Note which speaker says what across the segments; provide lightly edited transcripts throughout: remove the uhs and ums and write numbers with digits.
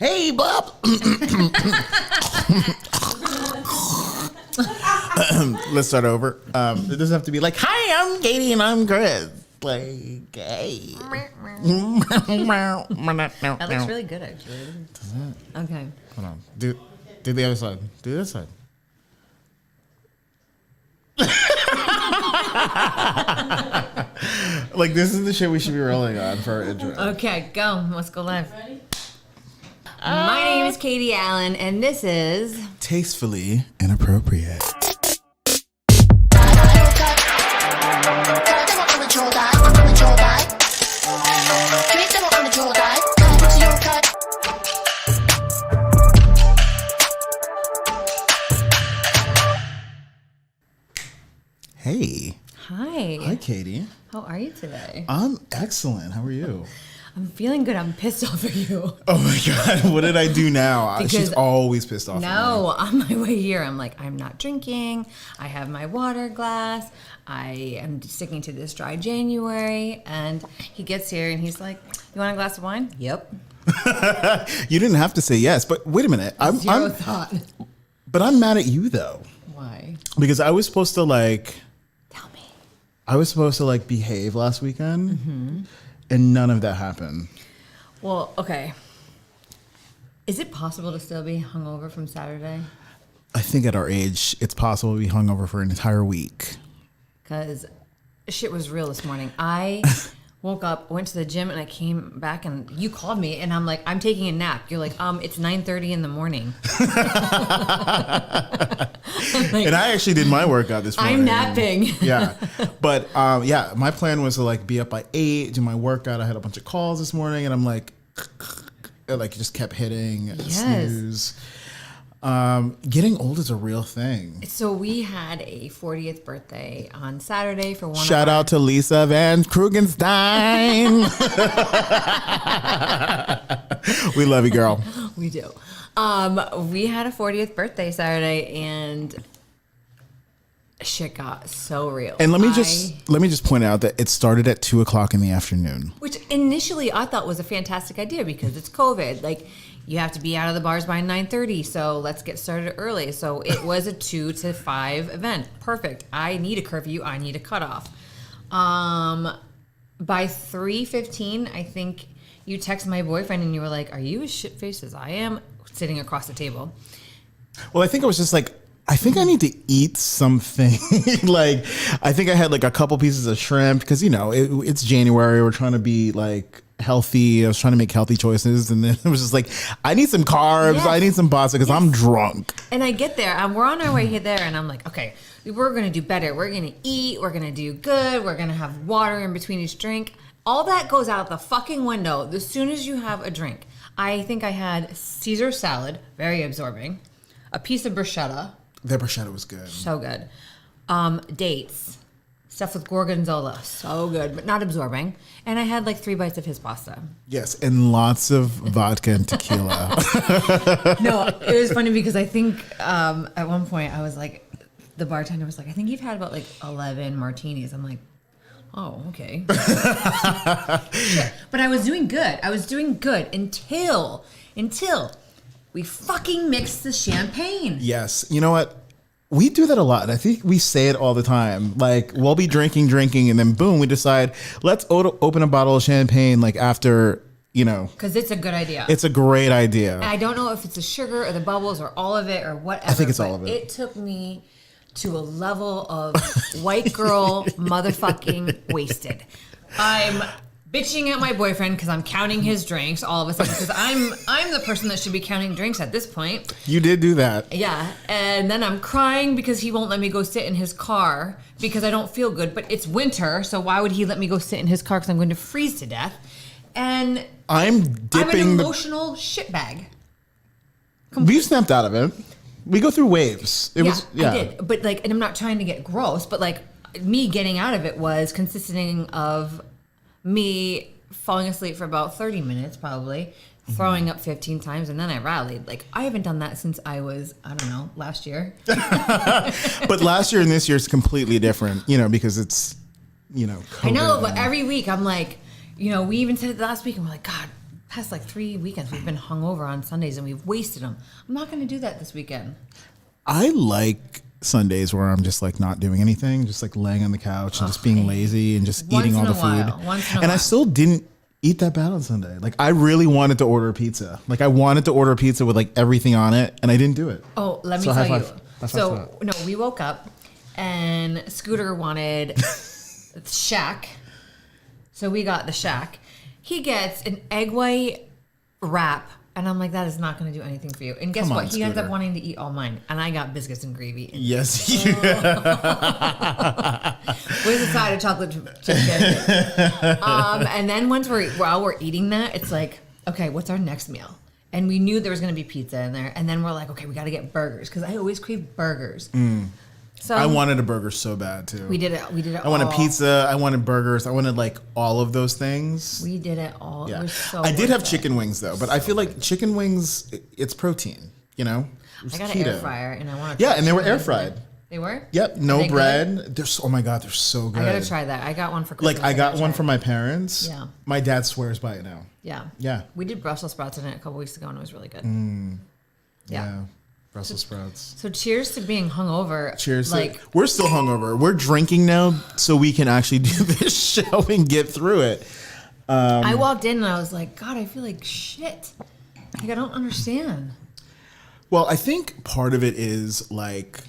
Speaker 1: Hey, Bob. Let's start over. It doesn't have to be like, hi, I'm Katie and I'm Chris. Like, hey.
Speaker 2: That looks really good, actually.
Speaker 1: Does it?
Speaker 2: Okay.
Speaker 1: Hold on. Do the other side. Do this side. Like, this is the shit we should be rolling on for our intro.
Speaker 2: Okay, go. Let's go live. My name is Katie Allen, and this is...
Speaker 1: Tastefully inappropriate. Hey.
Speaker 2: Hi.
Speaker 1: Hi, Katie.
Speaker 2: How are you today?
Speaker 1: I'm excellent. How are you?
Speaker 2: I'm feeling good. I'm pissed off at you.
Speaker 1: Oh my God. What did I do now?
Speaker 2: Because
Speaker 1: She's always pissed off.
Speaker 2: No, on my way here, I'm like, I'm not drinking. I have my water glass. I am sticking to this dry January. And he gets here and he's like, you want a glass of wine? Yep.
Speaker 1: You didn't have to say yes, but wait a minute.
Speaker 2: Zero thought.
Speaker 1: But I'm mad at you though.
Speaker 2: Why?
Speaker 1: Because I was supposed to
Speaker 2: Tell me.
Speaker 1: behave last weekend, and none of that happened.
Speaker 2: Well, okay. Is it possible to still be hungover from Saturday?
Speaker 1: I think at our age, it's possible to be hungover for an entire week.
Speaker 2: Because shit was real this morning. I woke up, went to the gym, and I came back, and you called me, and I'm like, I'm taking a nap. You're like, it's 9:30 in the morning. Like,
Speaker 1: And I actually did my workout this morning.
Speaker 2: I'm napping.
Speaker 1: Yeah. But yeah, my plan was to be up by 8, do my workout. I had a bunch of calls this morning, and I'm like it just kept hitting snooze. Getting old is a real thing.
Speaker 2: So we had a 40th birthday on Saturday for one.
Speaker 1: Shout out to Lisa Van Krugenstein. We love you, girl.
Speaker 2: We do. We had a 40th birthday Saturday, and shit got so real.
Speaker 1: And let me just point out that it started at 2:00 in the afternoon.
Speaker 2: Which initially I thought was a fantastic idea because it's COVID. Like, you have to be out of the bars by 9:30, so let's get started early. So it was a 2 to 5 event. Perfect. I need a curfew. I need a cutoff. By 3:15, I think you texted my boyfriend and you were like, "Are you as shit-faced as I am?" Sitting across the table.
Speaker 1: Well, I think I was just like, I think I need to eat something. I think I had a couple pieces of shrimp because, it's January. We're trying to be healthy. I was trying to make healthy choices. And then it was just like, I need some carbs.
Speaker 2: Yes.
Speaker 1: I need some pasta because I'm drunk.
Speaker 2: And I get there, and we're on our way there, and I'm like, okay, we're going to do better. We're going to eat. We're going to do good. We're going to have water in between each drink. All that goes out the fucking window as soon as you have a drink. I think I had Caesar salad, very absorbing, a piece of bruschetta.
Speaker 1: That bruschetta was good.
Speaker 2: So good. Dates, stuff with gorgonzola, so good, but not absorbing. And I had 3 bites of his pasta.
Speaker 1: Yes, and lots of vodka and tequila.
Speaker 2: No, it was funny because I think at one point I was like, the bartender was like, I think you've had about 11 martinis. I'm like, oh, okay. But I was doing good. Until we fucking mixed the champagne.
Speaker 1: Yes. You know what? We do that a lot. I think we say it all the time. We'll be drinking, and then boom, we decide, let's open a bottle of champagne after,
Speaker 2: Because it's a good idea.
Speaker 1: It's a great idea.
Speaker 2: And I don't know if it's the sugar or the bubbles or all of it or whatever.
Speaker 1: I think it's all of it.
Speaker 2: It took me to a level of white girl motherfucking wasted. I'm bitching at my boyfriend because I'm counting his drinks all of a sudden because I'm the person that should be counting drinks at this point.
Speaker 1: You did do that.
Speaker 2: Yeah, and then I'm crying because he won't let me go sit in his car because I don't feel good, but it's winter, so why would he let me go sit in his car because I'm going to freeze to death? And
Speaker 1: I'm dipping
Speaker 2: I'm an emotional shitbag.
Speaker 1: We've snapped out of it. We go through waves. I
Speaker 2: did. But and I'm not trying to get gross, but me getting out of it was consisting of me falling asleep for about 30 minutes, probably, throwing up 15 times, and then I rallied. I haven't done that since I was, I don't know, last year.
Speaker 1: But last year and this year is completely different, because it's, COVID.
Speaker 2: I know, but every week I'm like, we even said it last week, and we're like, God, past like 3 weekends, we've been hungover on Sundays and we've wasted them. I'm not going to do that this weekend.
Speaker 1: I like Sundays where I'm just like not doing anything, just like laying on the couch and just being lazy and just eating all the food. And I still didn't eat that bad on Sunday. Like I really wanted to order a pizza. Like I wanted to order a pizza with like everything on it, and I didn't do it.
Speaker 2: Oh, let me tell you. So no, we woke up and Scooter wanted Shack. So we got the Shack. He gets an egg white wrap. And I'm like, that is not going to do anything for you. And guess what? He ends up wanting to eat all mine. And I got biscuits and gravy.
Speaker 1: Yes.
Speaker 2: With a side of chocolate chip biscuit. And then while we're eating that, it's like, okay, what's our next meal? And we knew there was going to be pizza in there. And then we're like, okay, we got to get burgers. Because I always crave burgers. So
Speaker 1: I wanted a burger so bad too.
Speaker 2: We did it.
Speaker 1: I wanted pizza. I wanted burgers. I wanted like all of those things.
Speaker 2: We did it all.
Speaker 1: Yeah.
Speaker 2: It was so
Speaker 1: I did have chicken wings though, but I feel like chicken wings, it's protein, you know?
Speaker 2: I got an air fryer and I want to.
Speaker 1: Yeah, and they were air fried.
Speaker 2: They were?
Speaker 1: Yep, no bread. They're oh my God, they're so good.
Speaker 2: I gotta try that. I got one for Christmas.
Speaker 1: Like I got one for my parents.
Speaker 2: Yeah.
Speaker 1: My dad swears by it now.
Speaker 2: Yeah.
Speaker 1: Yeah.
Speaker 2: We did Brussels sprouts in it a couple weeks ago and it was really good. Yeah.
Speaker 1: Brussels sprouts.
Speaker 2: So cheers to being hungover.
Speaker 1: Cheers.
Speaker 2: Like
Speaker 1: we're still hungover. We're drinking now so we can actually do this show and get through it.
Speaker 2: I walked in and I was like, God, I feel like shit. Like I don't understand.
Speaker 1: Well, I think part of it is like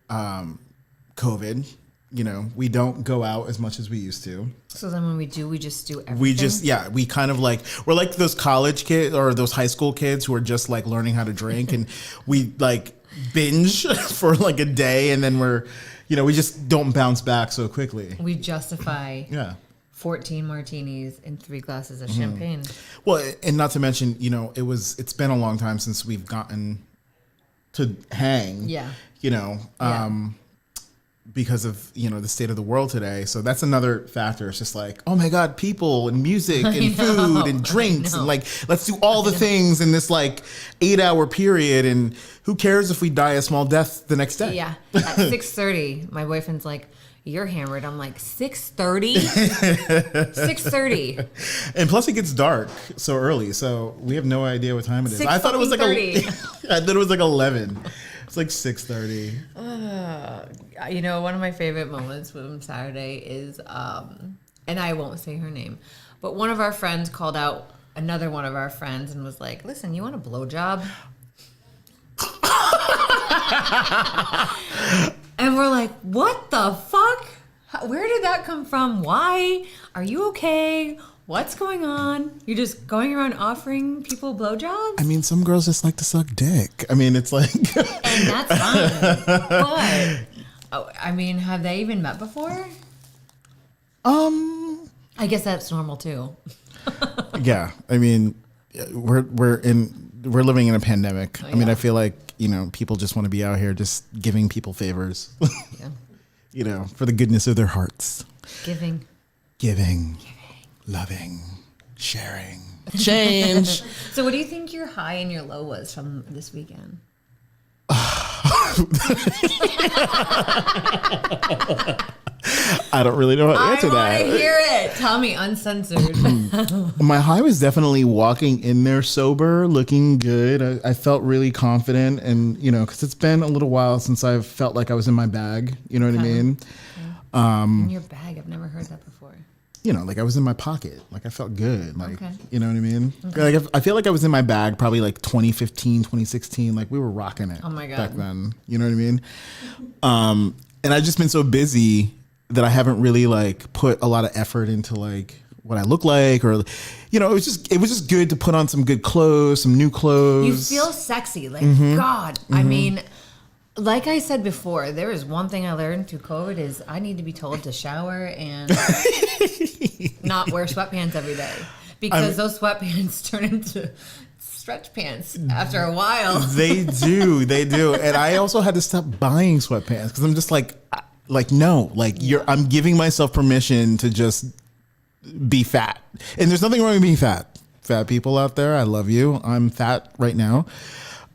Speaker 1: COVID. You know, we don't go out as much as we used to.
Speaker 2: So then when we do, we just do everything.
Speaker 1: We kind of like, we're like those college kids or those high school kids who are just like learning how to drink and we like binge for like a day and then we just don't bounce back so quickly.
Speaker 2: We justify 14 martinis and 3 glasses of champagne.
Speaker 1: Well, and not to mention, it's been a long time since we've gotten to hang.
Speaker 2: Yeah.
Speaker 1: Because of the state of the world today, so that's another factor. It's just like, oh my God, people and music and food and drinks and like let's do all the things in this like 8-hour period, and who cares if we die a small death the next day?
Speaker 2: Yeah, at 6:30, my boyfriend's like, "You're hammered." I'm like, 6:30, 6:30,
Speaker 1: and plus it gets dark so early, so we have no idea what time it is. I thought it was like I thought it was like 11. It's like 6:30.
Speaker 2: One of my favorite moments from Saturday is, and I won't say her name, but one of our friends called out another one of our friends and was like, "Listen, you want a blowjob?" And we're like, "What the fuck? Where did that come from? Why? Are you okay? What's going on? You're just going around offering people blowjobs?"
Speaker 1: I mean, some girls just like to suck dick. I mean, it's like...
Speaker 2: And that's fine. But, have they even met before? I guess that's normal too.
Speaker 1: Yeah. I mean, we're living in a pandemic.
Speaker 2: Oh,
Speaker 1: I mean, I feel like, people just want to be out here just giving people favors.
Speaker 2: Yeah.
Speaker 1: For the goodness of their hearts.
Speaker 2: Giving.
Speaker 1: Loving, sharing, change.
Speaker 2: So what do you think your high and your low was from this weekend?
Speaker 1: I don't really know how to answer that.
Speaker 2: I want to hear it. Tell me uncensored.
Speaker 1: My high was definitely walking in there sober, looking good. I felt really confident and, because it's been a little while since I've felt like I was in my bag. You know what I mean?
Speaker 2: In your bag? I've never heard that before.
Speaker 1: Like I was in my pocket. Like I felt good. Like,
Speaker 2: okay.
Speaker 1: You know what I mean? Okay. Like I feel like I was in my bag probably like 2015, 2016. Like we were rocking it.
Speaker 2: Oh my God.
Speaker 1: Back then. You know what I mean? And I've just been so busy that I haven't really like put a lot of effort into like what I look like or, it was just good to put on some good clothes, some new clothes.
Speaker 2: You feel sexy. Like, God, I mean, like I said before, there is one thing I learned through COVID is I need to be told to shower and not wear sweatpants every day because those sweatpants turn into stretch pants after a while.
Speaker 1: They do. And I also had to stop buying sweatpants because I'm just like no, I'm giving myself permission to just be fat. And there's nothing wrong with being fat. Fat people out there, I love you. I'm fat right now.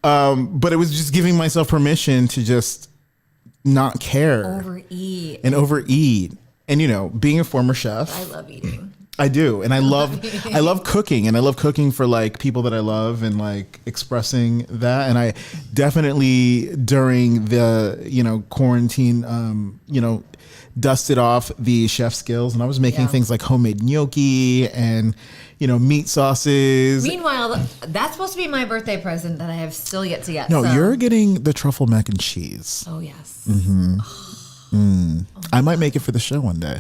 Speaker 1: But it was just giving myself permission to just not care.
Speaker 2: Overeat.
Speaker 1: And, being a former chef.
Speaker 2: I love eating.
Speaker 1: I do. And I love cooking, and I love cooking for like people that I love and like expressing that. And I definitely during the, quarantine, dusted off the chef skills, and I was making things like homemade gnocchi and, meat sauces.
Speaker 2: Meanwhile, that's supposed to be my birthday present that I have still yet to get.
Speaker 1: No,
Speaker 2: so.
Speaker 1: you're getting the truffle mac and cheese.
Speaker 2: Oh, yes.
Speaker 1: I might make it for the show one day.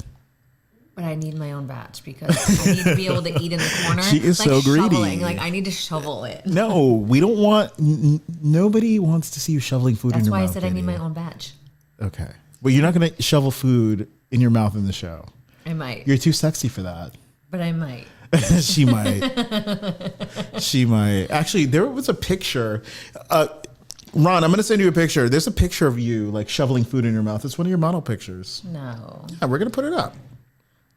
Speaker 2: But I need my own batch because I need to be able to eat in the corner.
Speaker 1: She is so greedy.
Speaker 2: Shoveling. Like, I need to shovel it.
Speaker 1: No, we don't want. Nobody wants to see you shoveling food in
Speaker 2: That's
Speaker 1: your mouth.
Speaker 2: why I said
Speaker 1: Katie.
Speaker 2: I need my own batch.
Speaker 1: Okay. Well, you're not going to shovel food in your mouth in the show.
Speaker 2: I might.
Speaker 1: You're too sexy for that.
Speaker 2: But I might.
Speaker 1: She might. She might. Actually, there was a picture. Ron, I'm going to send you a picture. There's a picture of you like shoveling food in your mouth. It's one of your model pictures.
Speaker 2: No.
Speaker 1: Yeah, we're going to put it up.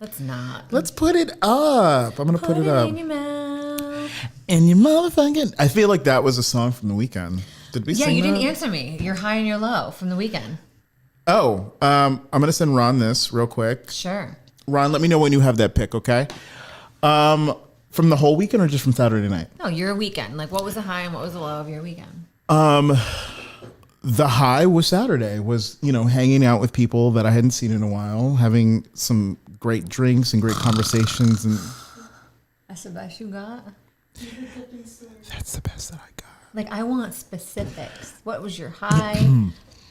Speaker 2: Let's not.
Speaker 1: Let's put it up. I'm going to put it up.
Speaker 2: in your mouth.
Speaker 1: And your motherfucking. I feel like that was a song from The Weeknd. Did we sing
Speaker 2: You
Speaker 1: that?
Speaker 2: didn't answer me. You're high and you're low from The Weeknd.
Speaker 1: Oh, I'm going to send Ron this real quick.
Speaker 2: Sure.
Speaker 1: Ron, let me know when you have that pic, okay? From the whole weekend or just from Saturday night?
Speaker 2: No, your weekend. Like, what was the high and what was the low of your weekend?
Speaker 1: The high was Saturday, was, hanging out with people that I hadn't seen in a while, having some great drinks and great conversations. And
Speaker 2: That's the best you got?
Speaker 1: that's the best that I got.
Speaker 2: Like, I want specifics. What was your high?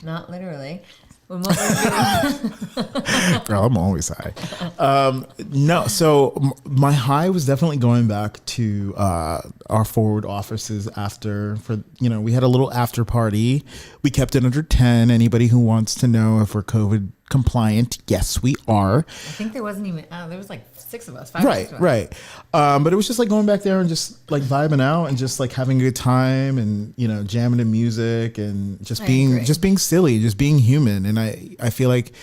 Speaker 2: Not literally. What was your...
Speaker 1: Girl, I'm always high. No, so my high was definitely going back to our forward offices we had a little after party. We kept it under 10. Anybody who wants to know if we're COVID compliant, yes, we are.
Speaker 2: I think there wasn't even, there was like 5 of us.
Speaker 1: Right. But it was just like going back there and just like vibing out and just like having a good time and, jamming to music and just being silly, just being human. And I feel like,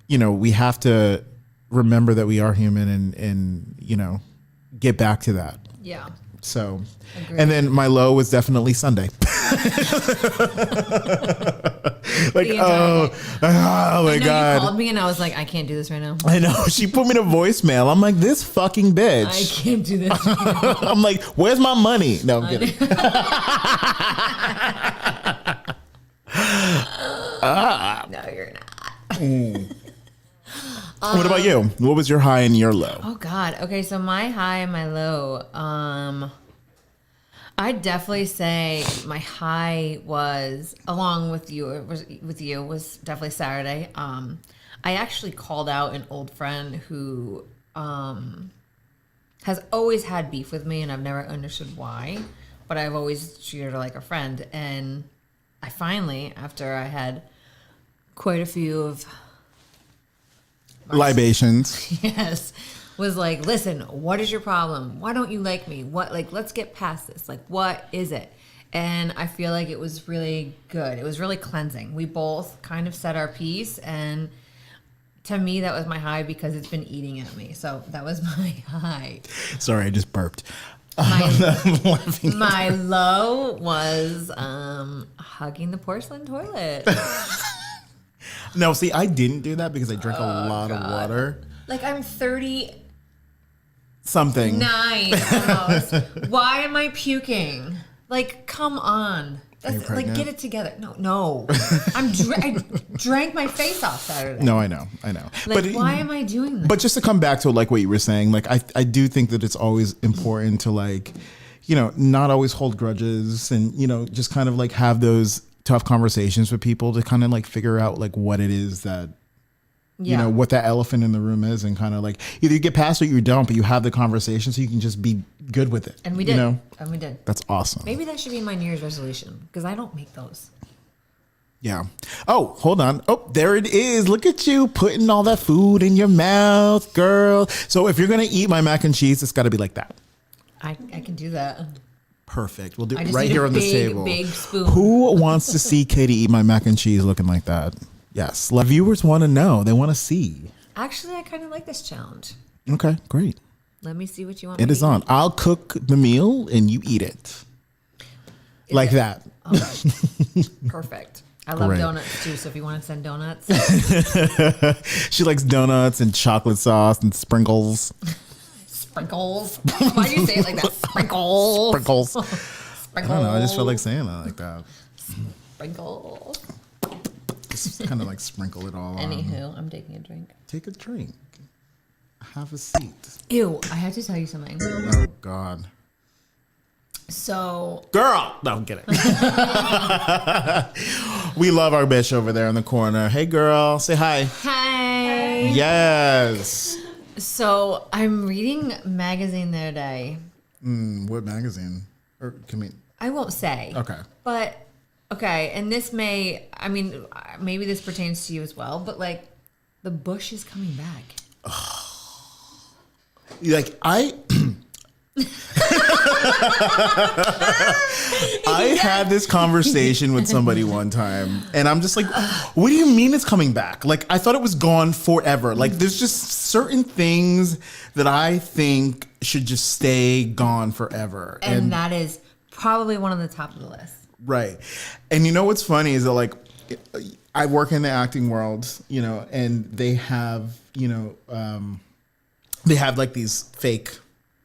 Speaker 1: we have to remember that we are human and get back to that.
Speaker 2: Yeah.
Speaker 1: So,
Speaker 2: Agreed.
Speaker 1: And then my low was definitely Sunday. Like, oh my God.
Speaker 2: You called me and I was like, I can't do this right now.
Speaker 1: I know. She put me in a voicemail. I'm like, this fucking bitch.
Speaker 2: I can't do this.
Speaker 1: I'm like, where's my money? No, I'm kidding.
Speaker 2: No, you're not.
Speaker 1: What about you? What was your high and your low?
Speaker 2: Oh God. Okay, so my high and my low. I'd definitely say my high was, along with you, was definitely Saturday. I actually called out an old friend who has always had beef with me, and I've never understood why, but I've always treated her like a friend. And I finally, after I had quite a few of
Speaker 1: libations.
Speaker 2: Yes. Was like, listen, what is your problem? Why don't you like me? Let's get past this. Like, what is it? And I feel like it was really good. It was really cleansing. We both kind of said our piece. And to me, that was my high because it's been eating at me. So that was my high.
Speaker 1: Sorry, I just burped.
Speaker 2: My low was hugging the porcelain toilet.
Speaker 1: No, see, I didn't do that because I drank a lot of water.
Speaker 2: Like, I'm 30.
Speaker 1: Something.
Speaker 2: 9 almost. Why am I puking? Like, come on. That's, like, get it together. No. I drank my face off Saturday.
Speaker 1: No, I know.
Speaker 2: Like, but why am I doing that?
Speaker 1: But just to come back to like what you were saying, like I do think that it's always important to like, not always hold grudges and, just kind of like have those tough conversations with people to kind of like figure out like what it is that, what that elephant in the room is, and kind of like either you get past it or you don't, but you have the conversation so you can just be good with it.
Speaker 2: And we did. And we did.
Speaker 1: That's awesome.
Speaker 2: Maybe that should be my New Year's resolution because I don't make those.
Speaker 1: Yeah. Oh, hold on. Oh, there it is. Look at you putting all that food in your mouth, girl. So if you're going to eat my mac and cheese, it's got to be like that.
Speaker 2: I can do that.
Speaker 1: Perfect. We'll do it right here on this table.
Speaker 2: Big spoon.
Speaker 1: Who wants to see Katie eat my mac and cheese looking like that? Yes. Viewers want to know. They want to see.
Speaker 2: Actually, I kind of like this challenge.
Speaker 1: Okay, great.
Speaker 2: Let me see what you want.
Speaker 1: It is on. I'll cook the meal and you eat it. Like that.
Speaker 2: Okay. Perfect. I love donuts too, so if you want to send donuts.
Speaker 1: She likes donuts and chocolate sauce and sprinkles.
Speaker 2: Sprinkles. Why do you say it like that? Sprinkles.
Speaker 1: Sprinkles. I
Speaker 2: Sprinkles.
Speaker 1: don't know. I just feel like saying that like that.
Speaker 2: Sprinkles.
Speaker 1: Just kind of like sprinkle it all on.
Speaker 2: Anywho, I'm taking a drink.
Speaker 1: Take a drink. Have a seat.
Speaker 2: Ew, I have to tell you something.
Speaker 1: Oh, God.
Speaker 2: So,
Speaker 1: Girl! No, I'm kidding. We love our bitch over there in the corner. Hey, girl. Say hi.
Speaker 2: hi.
Speaker 1: Yes.
Speaker 2: So, I'm reading a magazine the other day.
Speaker 1: What magazine? Or can we?
Speaker 2: I won't say.
Speaker 1: Okay.
Speaker 2: But, okay, and this may, I mean, maybe this pertains to you as well, but like, the Bush is coming back.
Speaker 1: Like, I had this conversation with somebody one time, and I'm just like, what do you mean it's coming back? Like, I thought it was gone forever. Like, there's just certain things that I think should just stay gone forever.
Speaker 2: And that is probably one on the top of the list.
Speaker 1: Right. And you know what's funny is that, like, I work in the acting world, you know, and they have, you know, they have like these fake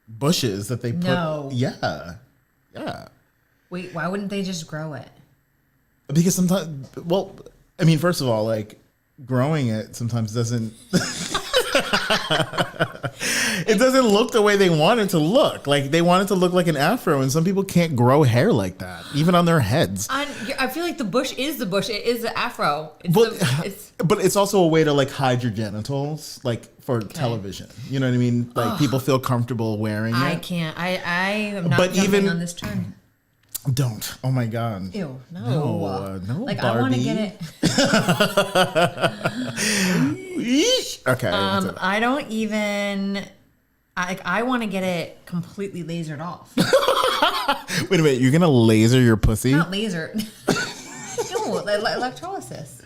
Speaker 1: bushes that they put.
Speaker 2: No.
Speaker 1: Yeah. Yeah.
Speaker 2: Wait, why wouldn't they just grow it?
Speaker 1: Because sometimes, well, I mean, first of all, like, growing it sometimes doesn't. It doesn't look the way they want it to look. Like, they want it to look like an afro, and some people can't grow hair like that, even on their heads.
Speaker 2: I feel like the bush is the bush. It is the afro.
Speaker 1: But it's also a way to, like, hide your genitals, like, for television. You know what I mean? Like, people feel comfortable wearing it.
Speaker 2: I can't. I am not
Speaker 1: But
Speaker 2: jumping
Speaker 1: even-
Speaker 2: on this turn.
Speaker 1: Don't. Oh my God.
Speaker 2: Ew, no.
Speaker 1: No,
Speaker 2: Like,
Speaker 1: Barbie.
Speaker 2: I want to get it.
Speaker 1: Okay.
Speaker 2: I don't even. I want to get it completely lasered off.
Speaker 1: Wait a minute. You're gonna laser your pussy?
Speaker 2: Not laser. No, electrolysis.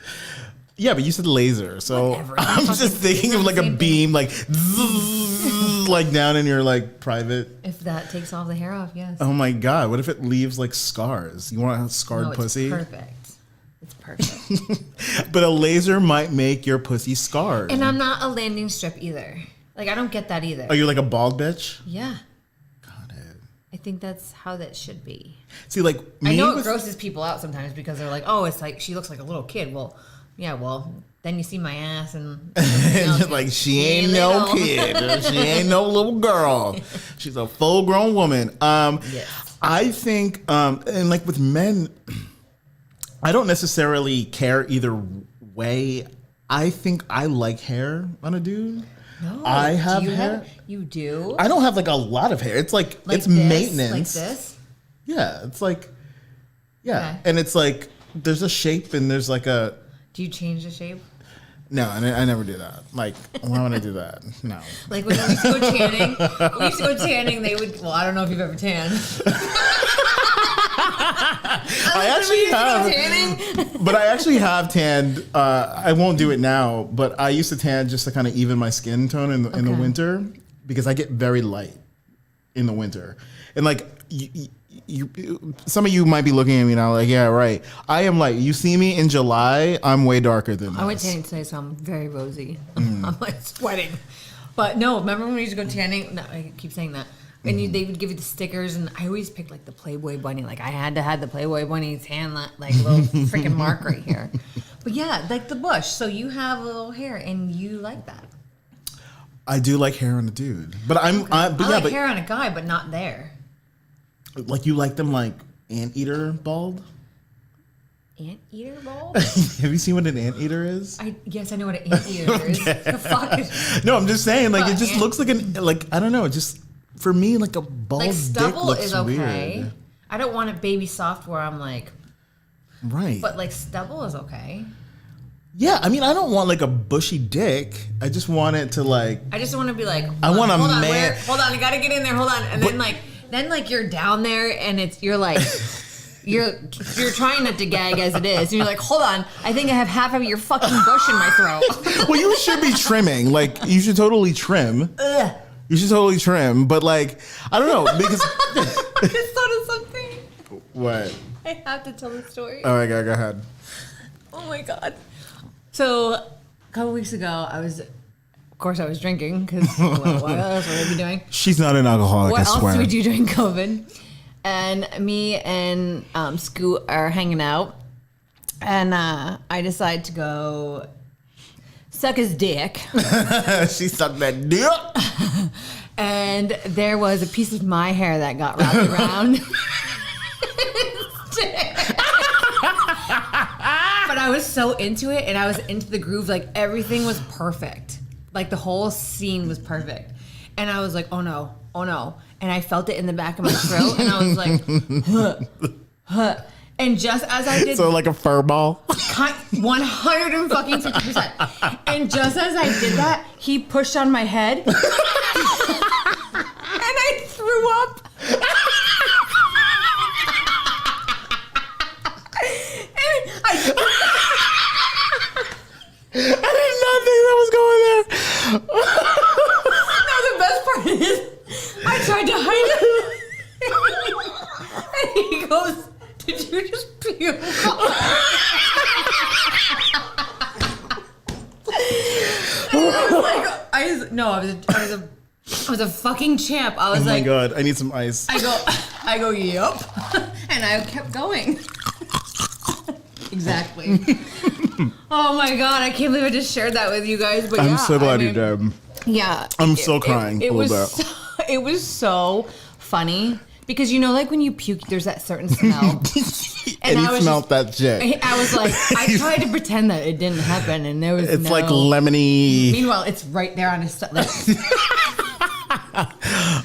Speaker 1: Yeah, but you said laser, so
Speaker 2: Whatever.
Speaker 1: I'm just thinking of like a
Speaker 2: Same
Speaker 1: beam, like zzz, like down in your like private.
Speaker 2: If that takes all the hair off, yes.
Speaker 1: Oh my God! What if it leaves like scars? You want a scarred
Speaker 2: No, it's
Speaker 1: pussy?
Speaker 2: perfect. It's perfect.
Speaker 1: But a laser might make your pussy scarred.
Speaker 2: And I'm not a landing strip either. Like, I don't get that either.
Speaker 1: Are you like a bald bitch?
Speaker 2: Yeah.
Speaker 1: Got it.
Speaker 2: I think that's how that should be.
Speaker 1: See, like me
Speaker 2: I know it
Speaker 1: with-
Speaker 2: grosses people out sometimes because they're like, oh, it's like she looks like a little kid. Well, yeah, well, then you see my ass and
Speaker 1: and you're like, she ain't no
Speaker 2: little.
Speaker 1: kid. She ain't no little girl. She's a full grown woman.
Speaker 2: Yes.
Speaker 1: I think, and like with men, I don't necessarily care either way. I think I like hair on a dude.
Speaker 2: No,
Speaker 1: I have
Speaker 2: do you
Speaker 1: hair.
Speaker 2: You do?
Speaker 1: I don't have like a lot of hair. It's like it's
Speaker 2: this?
Speaker 1: maintenance.
Speaker 2: Like this?
Speaker 1: Yeah, it's like, yeah,
Speaker 2: Okay.
Speaker 1: and it's like there's a shape and there's like a.
Speaker 2: Do you change the shape?
Speaker 1: No, I never do that. Like, why would I do that? No.
Speaker 2: Like when we used to go tanning, they would, well, I don't know if you've ever tanned.
Speaker 1: I actually have,
Speaker 2: Tanning.
Speaker 1: but I actually have tanned. I won't do it now, but I used to tan just to kind of even my skin tone in the
Speaker 2: Okay.
Speaker 1: winter because I get very light in the winter, and like you, some of you might be looking at me now like, yeah, right. I am like, you see me in July, I'm way darker than this.
Speaker 2: I went tanning today, so I'm very rosy. I'm like sweating. But no, remember when we used to go tanning? No, I keep saying that. And they would give you the stickers, and I always picked like the Playboy bunny. Like I had to have the Playboy bunny tan, like little freaking mark right here. But yeah, like the bush. So you have a little hair, and you like that.
Speaker 1: I do like hair on a dude, but
Speaker 2: I
Speaker 1: yeah,
Speaker 2: like
Speaker 1: but
Speaker 2: hair on a guy, but not there.
Speaker 1: like you like them like anteater bald.
Speaker 2: Anteater bald?
Speaker 1: Have you seen what an anteater is?
Speaker 2: Yes, I know what an anteater is. The fuck?
Speaker 1: No, I'm just saying, like, it
Speaker 2: Well,
Speaker 1: just looks like like, I don't know, just, for me, like a bald
Speaker 2: Like
Speaker 1: dick
Speaker 2: stubble
Speaker 1: looks
Speaker 2: is okay.
Speaker 1: weird.
Speaker 2: I don't want it baby soft where I'm like,
Speaker 1: Right.
Speaker 2: but like stubble is okay.
Speaker 1: Yeah, I mean, I don't want like a bushy dick. I just want it to like,
Speaker 2: I just want to be like,
Speaker 1: I want a
Speaker 2: hold on,
Speaker 1: man-
Speaker 2: hold on, I gotta get in there, hold on, and then you're down there and you're like, you're trying not to gag as it is, and you're like, hold on, I think I have half of your fucking bush in my throat.
Speaker 1: well, you should be trimming. Like, you should totally trim.
Speaker 2: Ugh.
Speaker 1: You should totally trim, but like, I don't know, because.
Speaker 2: I just thought of something.
Speaker 1: What?
Speaker 2: I have to tell the story.
Speaker 1: All right, go ahead.
Speaker 2: Oh my god. So a couple weeks ago, I was Of course, I was drinking because what else would I be doing?
Speaker 1: She's not an alcoholic,
Speaker 2: What
Speaker 1: I
Speaker 2: else
Speaker 1: swear.
Speaker 2: would you do during COVID? And me and Scoot are hanging out, and I decide to go suck his dick.
Speaker 1: She sucked that dick.
Speaker 2: And there was a piece of my hair that got wrapped around. But I was so into it, and I was into the groove. Like, everything was perfect. Like, the whole scene was perfect. And I was like, oh no, oh no. And I felt it in the back of my throat, and I was like, huh, huh. And just as I did,
Speaker 1: So like a fur ball.
Speaker 2: 150%. And just as I did that, he pushed on my head, and I threw up.
Speaker 1: I did not think that was going there.
Speaker 2: Now the best part is, I tried to hide it, and he goes, "Did you just puke?" I was a fucking champ. I was
Speaker 1: Oh my
Speaker 2: like,
Speaker 1: god, I need some ice.
Speaker 2: I go, yup, and I kept going. Exactly. Oh my god, I can't believe I just shared that with you guys. But
Speaker 1: I'm
Speaker 2: yeah,
Speaker 1: so glad
Speaker 2: I
Speaker 1: you
Speaker 2: mean,
Speaker 1: did.
Speaker 2: Yeah,
Speaker 1: I'm still crying a little bit.
Speaker 2: It was so funny because like when you puke, there's that certain smell.
Speaker 1: And
Speaker 2: I
Speaker 1: he
Speaker 2: was
Speaker 1: smelled that shit.
Speaker 2: I was like, I tried to pretend that it didn't happen, and there was
Speaker 1: It's like lemony.
Speaker 2: Meanwhile, it's right there on his lips.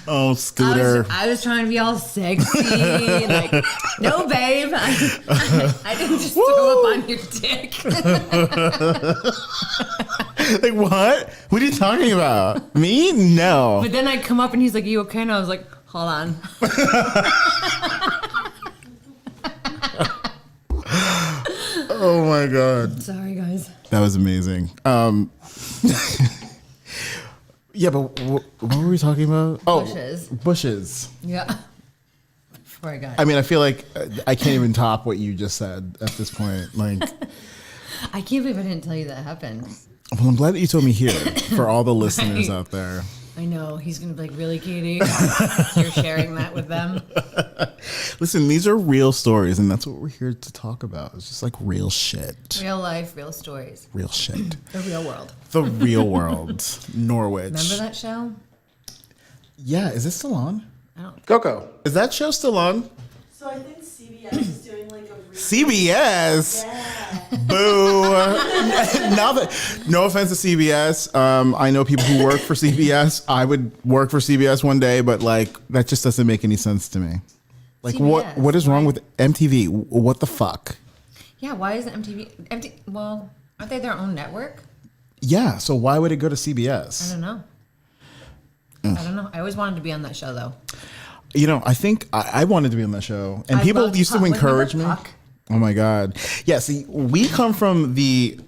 Speaker 1: Oh, Scooter.
Speaker 2: I was trying to be all sexy, like, no, babe, I didn't just throw up on your dick.
Speaker 1: Like, what? What are you talking about? Me? No.
Speaker 2: But then I come up and he's like, "You okay?" And I was like, "Hold on."
Speaker 1: Oh my god.
Speaker 2: Sorry, guys.
Speaker 1: That was amazing. Yeah, but what were we talking about? Oh,
Speaker 2: Bushes.
Speaker 1: bushes.
Speaker 2: Yeah. Before I got.
Speaker 1: I mean, I feel like I can't even top what you just said at this point. Like,
Speaker 2: I can't believe I didn't tell you that happened.
Speaker 1: well, I'm glad that you told me here for all the listeners
Speaker 2: Right.
Speaker 1: out there.
Speaker 2: I know. He's going to be like, "Really, Katie? You're sharing that with them?"
Speaker 1: Listen, these are real stories, and that's what we're here to talk about. It's just like real shit.
Speaker 2: Real life, real stories.
Speaker 1: Real shit.
Speaker 2: The real world.
Speaker 1: The real world. Norwich.
Speaker 2: Remember that show?
Speaker 1: Yeah, is it still on?
Speaker 2: I don't.
Speaker 1: Coco. Is that show still on?
Speaker 3: So I think CBS is doing like a
Speaker 1: CBS?
Speaker 3: Yeah.
Speaker 1: Boo. Now that, no offense to CBS. I know people who work for CBS. I would work for CBS one day, but like, that just doesn't make any sense to me. Like,
Speaker 2: CBS,
Speaker 1: what is wrong
Speaker 2: why?
Speaker 1: with MTV? What the fuck?
Speaker 2: Yeah. Why is MTV? Well, aren't they their own network?
Speaker 1: Yeah, so why would it go to
Speaker 2: I
Speaker 1: CBS?
Speaker 2: don't know. I don't know. I always wanted to be on that show, though.
Speaker 1: You know, I think I wanted to be on that show, and
Speaker 2: I
Speaker 1: people
Speaker 2: loved
Speaker 1: used to
Speaker 2: Puck.
Speaker 1: encourage me.
Speaker 2: Remember Puck?
Speaker 1: Oh my god! Yeah, see, we come from the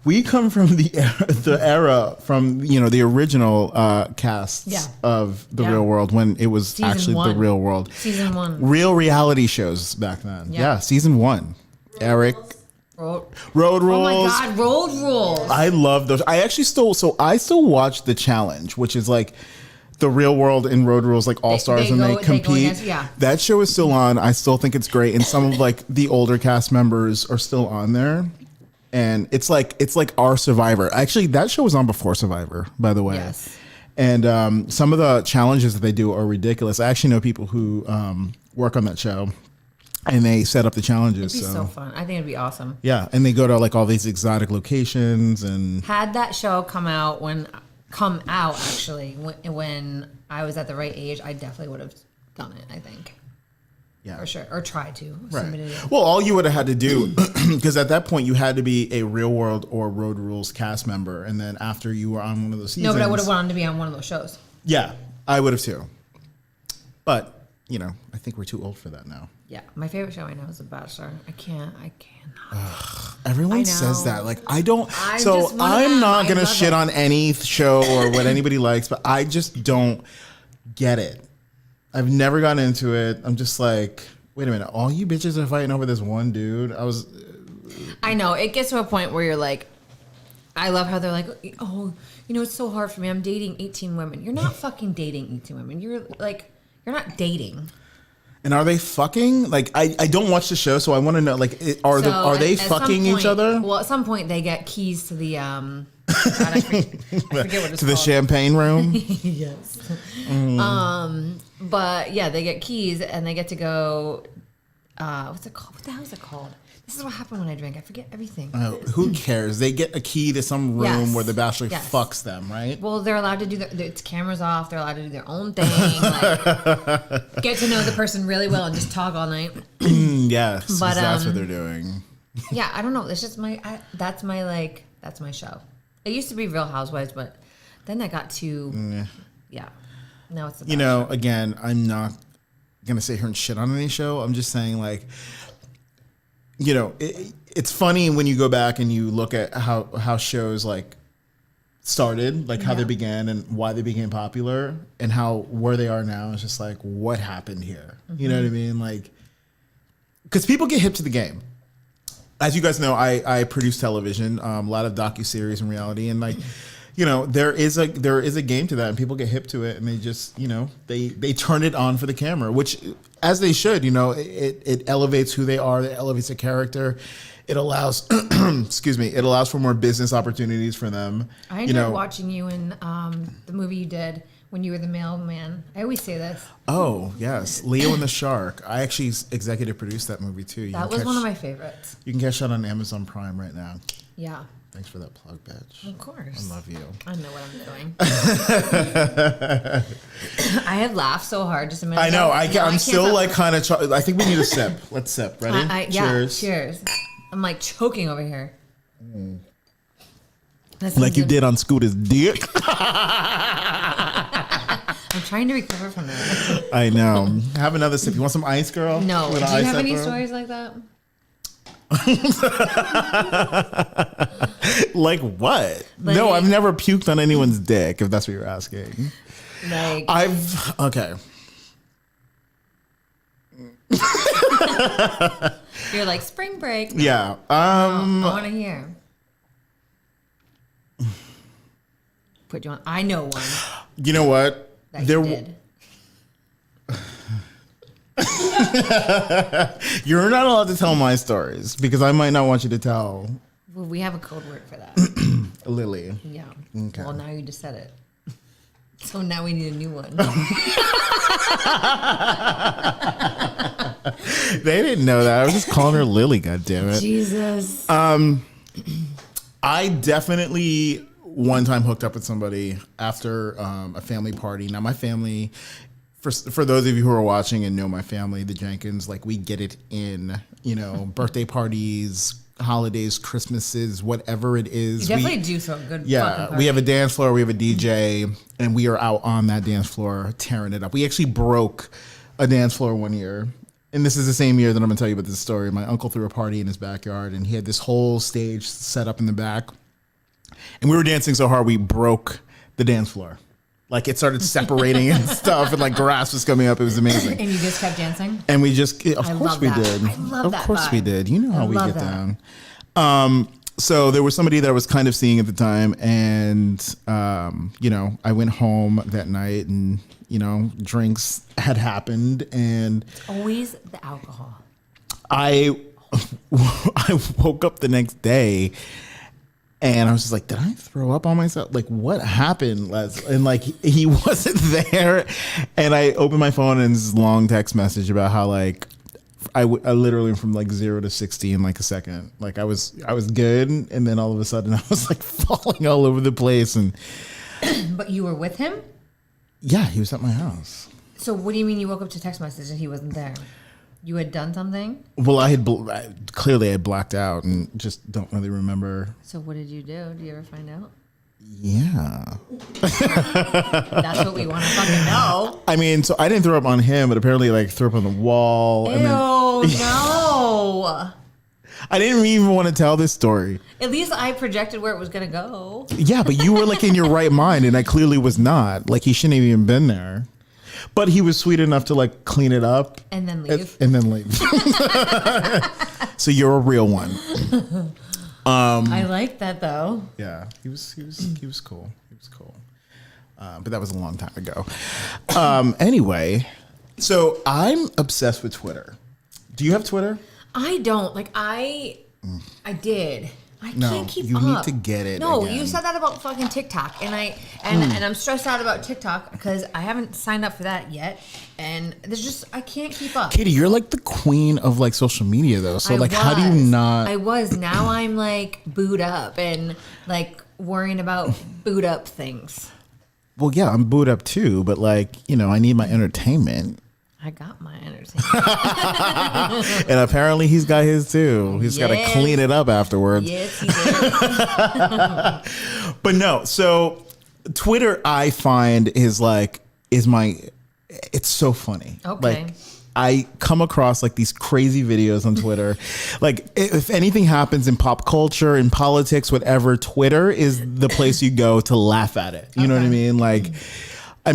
Speaker 1: era from the original casts
Speaker 2: Yeah.
Speaker 1: of the
Speaker 2: Yeah.
Speaker 1: Real World when it was
Speaker 2: Season
Speaker 1: actually
Speaker 2: one.
Speaker 1: the Real World.
Speaker 2: Season 1.
Speaker 1: Real reality shows back then.
Speaker 2: Yeah.
Speaker 1: Yeah, season 1. Eric,
Speaker 2: Road
Speaker 1: Road Rules.
Speaker 2: Oh my God, Road Rules.
Speaker 1: I love those. I still watch the challenge, which is like the Real World and Road Rules, like All Stars,
Speaker 2: they
Speaker 1: and
Speaker 2: go-
Speaker 1: they
Speaker 2: they go
Speaker 1: compete.
Speaker 2: against- yeah.
Speaker 1: That show is still on. I still think it's great, and some of like the older cast members are still on there. And it's like our Survivor. Actually, that show was on before Survivor, by the way.
Speaker 2: Yes.
Speaker 1: And some of the challenges that they do are ridiculous. I actually know people who work on that show, and they set up the challenges.
Speaker 2: It'd be so fun. I think it'd be awesome.
Speaker 1: Yeah, and they go to like all these exotic locations and.
Speaker 2: Had that show come out actually when I was at the right age, I definitely would have done it. I think.
Speaker 1: Yeah.
Speaker 2: For sure, or tried to.
Speaker 1: Right.
Speaker 2: Submitted it.
Speaker 1: Well, all you would have had to do, because at that point you had to be a Real World or Road Rules cast member, and then after you were on one of those seasons.
Speaker 2: No, but I would have wanted to be on one of those shows.
Speaker 1: Yeah, I would have too. But I think we're too old for that now.
Speaker 2: Yeah, my favorite show right now is The Bachelor. I cannot.
Speaker 1: Everyone
Speaker 2: I
Speaker 1: says
Speaker 2: know.
Speaker 1: that. Like, I don't.
Speaker 2: I'm
Speaker 1: So
Speaker 2: just one of
Speaker 1: I'm
Speaker 2: them.
Speaker 1: not
Speaker 2: I
Speaker 1: gonna
Speaker 2: love
Speaker 1: shit
Speaker 2: it.
Speaker 1: on any show or what anybody likes, but I just don't get it. I've never gotten into it. I'm just like, wait a minute. All you bitches are fighting over this one dude.
Speaker 2: I know it gets to a point where you're like, I love how they're like, oh, you know, it's so hard for me. I'm dating 18 women. You're not fucking dating 18 women. You're not dating.
Speaker 1: And are they fucking? Like, I don't watch the show, so I want to know. Like, are they fucking each other?
Speaker 2: Well, at some point they get keys to the God, I forget what it's
Speaker 1: To the
Speaker 2: called.
Speaker 1: champagne room.
Speaker 2: Yes. But yeah, they get keys and they get to go. What's it called? What the hell is it called? This is what happened when I drink. I forget everything.
Speaker 1: Who cares? They get a key to some room
Speaker 2: Yes.
Speaker 1: where the bachelor
Speaker 2: Yes.
Speaker 1: fucks them, right?
Speaker 2: Well, they're allowed to do it's cameras off. They're allowed to do their own thing. Like, get to know the person really well and just talk all night.
Speaker 1: Yes, 'cause
Speaker 2: But,
Speaker 1: that's what they're doing.
Speaker 2: Yeah, I don't know. It's just that's my show. It used to be Real Housewives, but then I got to yeah. Now it's the
Speaker 1: You know, again, I'm not gonna sit here and shit on any show. I'm just saying, like, you know, it's funny when you go back and you look at how shows like started, like how they began and why they became popular, and how where they are now. It's just like, what happened here? You know what I mean? Like, because people get hip to the game. As you guys know, I produce television, a lot of docuseries and reality, and like, you know, there is a game to that, and people get hip to it, and they just, you know, they turn it on for the camera, which, as they should. You know, it elevates who they are, it elevates their character, it allows, excuse me, it allows for more business opportunities for them.
Speaker 2: I enjoyed watching you in the movie you did when you were the mailman. I always say this.
Speaker 1: Oh yes, Leo and the Shark. I actually executive produced that movie too.
Speaker 2: That was one of my favorites.
Speaker 1: You can catch that on Amazon Prime right now.
Speaker 2: Yeah.
Speaker 1: Thanks for that plug, bitch.
Speaker 2: Of course.
Speaker 1: I love you.
Speaker 2: I know what I'm doing. I have laughed so hard just a minute
Speaker 1: I know.
Speaker 2: ago.
Speaker 1: I'm still
Speaker 2: stop.
Speaker 1: like kind of. I think we need a sip. Let's sip. Ready?
Speaker 2: Cheers. Cheers. I'm like choking over here.
Speaker 1: Like you did on Scooter's dick.
Speaker 2: I'm trying to recover from that.
Speaker 1: I know. Have another sip. You want some ice, girl?
Speaker 2: No.
Speaker 1: Want
Speaker 2: Do
Speaker 1: an
Speaker 2: you
Speaker 1: ice
Speaker 2: have
Speaker 1: up,
Speaker 2: any
Speaker 1: girl?
Speaker 2: stories like that?
Speaker 1: Like what?
Speaker 2: Like-
Speaker 1: No, I've never puked on anyone's dick. If that's what you're asking.
Speaker 2: Like
Speaker 1: Okay.
Speaker 2: you're like spring break.
Speaker 1: Yeah.
Speaker 2: I want to hear. Put you on. I know one
Speaker 1: You know what?
Speaker 2: that you did.
Speaker 1: You're not allowed to tell my stories because I might not want you to tell
Speaker 2: Well, we have a code word for that.
Speaker 1: Lily.
Speaker 2: Yeah.
Speaker 1: Okay.
Speaker 2: Well, now you just said it. So now we need a new one.
Speaker 1: They didn't know that. I was just calling her Lily. God damn it.
Speaker 2: Jesus.
Speaker 1: I definitely one time hooked up with somebody after a family party. Now my family, for those of you who are watching and know my family, the Jenkins, like we get it in, you know, birthday parties, holidays, Christmases, whatever it is.
Speaker 2: You definitely do throw a good fucking
Speaker 1: Yeah,
Speaker 2: party.
Speaker 1: we have a dance floor, we have a DJ, and we are out on that dance floor tearing it up. We actually broke a dance floor one year. And this is the same year that I'm going to tell you about this story. My uncle threw a party in his backyard, and he had this whole stage set up in the back. And we were dancing so hard, we broke the dance floor. Like, it started separating and stuff, and, like, grass was coming up. It was amazing.
Speaker 2: And you just kept dancing?
Speaker 1: And we just, of
Speaker 2: I
Speaker 1: course
Speaker 2: love
Speaker 1: we
Speaker 2: that.
Speaker 1: did.
Speaker 2: I love
Speaker 1: of
Speaker 2: that
Speaker 1: course we
Speaker 2: vibe.
Speaker 1: did. You know how
Speaker 2: I
Speaker 1: we
Speaker 2: love
Speaker 1: get
Speaker 2: that.
Speaker 1: down. So there was somebody that I was kind of seeing at the time, and you know, I went home that night, and you know, drinks had happened, and
Speaker 2: Always the alcohol.
Speaker 1: I woke up the next day. And I was just like, did I throw up on myself? Like, what happened, Les? And like, he wasn't there. And I opened my phone and this long text message about how like, I literally went from like 0 to 60 in like a second. Like I was good. And then all of a sudden I was like falling all over the place. And
Speaker 2: But you were with him?
Speaker 1: yeah, he was at my house.
Speaker 2: So what do you mean you woke up to text message and he wasn't there? You had done something?
Speaker 1: Well, I had blacked out and just don't really remember.
Speaker 2: So what did you do? Do you ever find out?
Speaker 1: Yeah.
Speaker 2: That's what we want to fucking know.
Speaker 1: I mean, so I didn't throw up on him, but apparently like threw up on the wall.
Speaker 2: Ew,
Speaker 1: And then,
Speaker 2: no.
Speaker 1: I didn't even want to tell this story.
Speaker 2: At least I projected where it was going to go.
Speaker 1: Yeah, but you were like in your right mind, and I clearly was not. Like he shouldn't have even been there. But he was sweet enough to like clean it up
Speaker 2: And then leave.
Speaker 1: and then leave. So you're a real one.
Speaker 2: I like that though.
Speaker 1: Yeah, he was cool. He was cool. But that was a long time ago. Anyway, so I'm obsessed with Twitter. Do you have Twitter?
Speaker 2: I don't like. I did. I
Speaker 1: No,
Speaker 2: can't keep
Speaker 1: you
Speaker 2: up.
Speaker 1: need to get it
Speaker 2: No,
Speaker 1: again.
Speaker 2: you said that about fucking TikTok, and I'm stressed out about TikTok because I haven't signed up for that yet, and there's just I can't keep up.
Speaker 1: Katie, you're like the queen of like social media though. So
Speaker 2: I
Speaker 1: like, how do you
Speaker 2: was.
Speaker 1: not?
Speaker 2: I was. Now I'm like boot up and like worrying about boot up things.
Speaker 1: Well, yeah, I'm booed up too, but like, I need my entertainment.
Speaker 2: I got my entertainment.
Speaker 1: And apparently he's got his too. He's got to
Speaker 2: Yes.
Speaker 1: clean it up afterwards.
Speaker 2: Yes, he did.
Speaker 1: But no, so Twitter I find is it's so funny.
Speaker 2: Okay.
Speaker 1: Like I come across like these crazy videos on Twitter. Like if anything happens in pop culture, in politics, whatever, Twitter is the place you go to laugh at it. You know what I mean? Like, I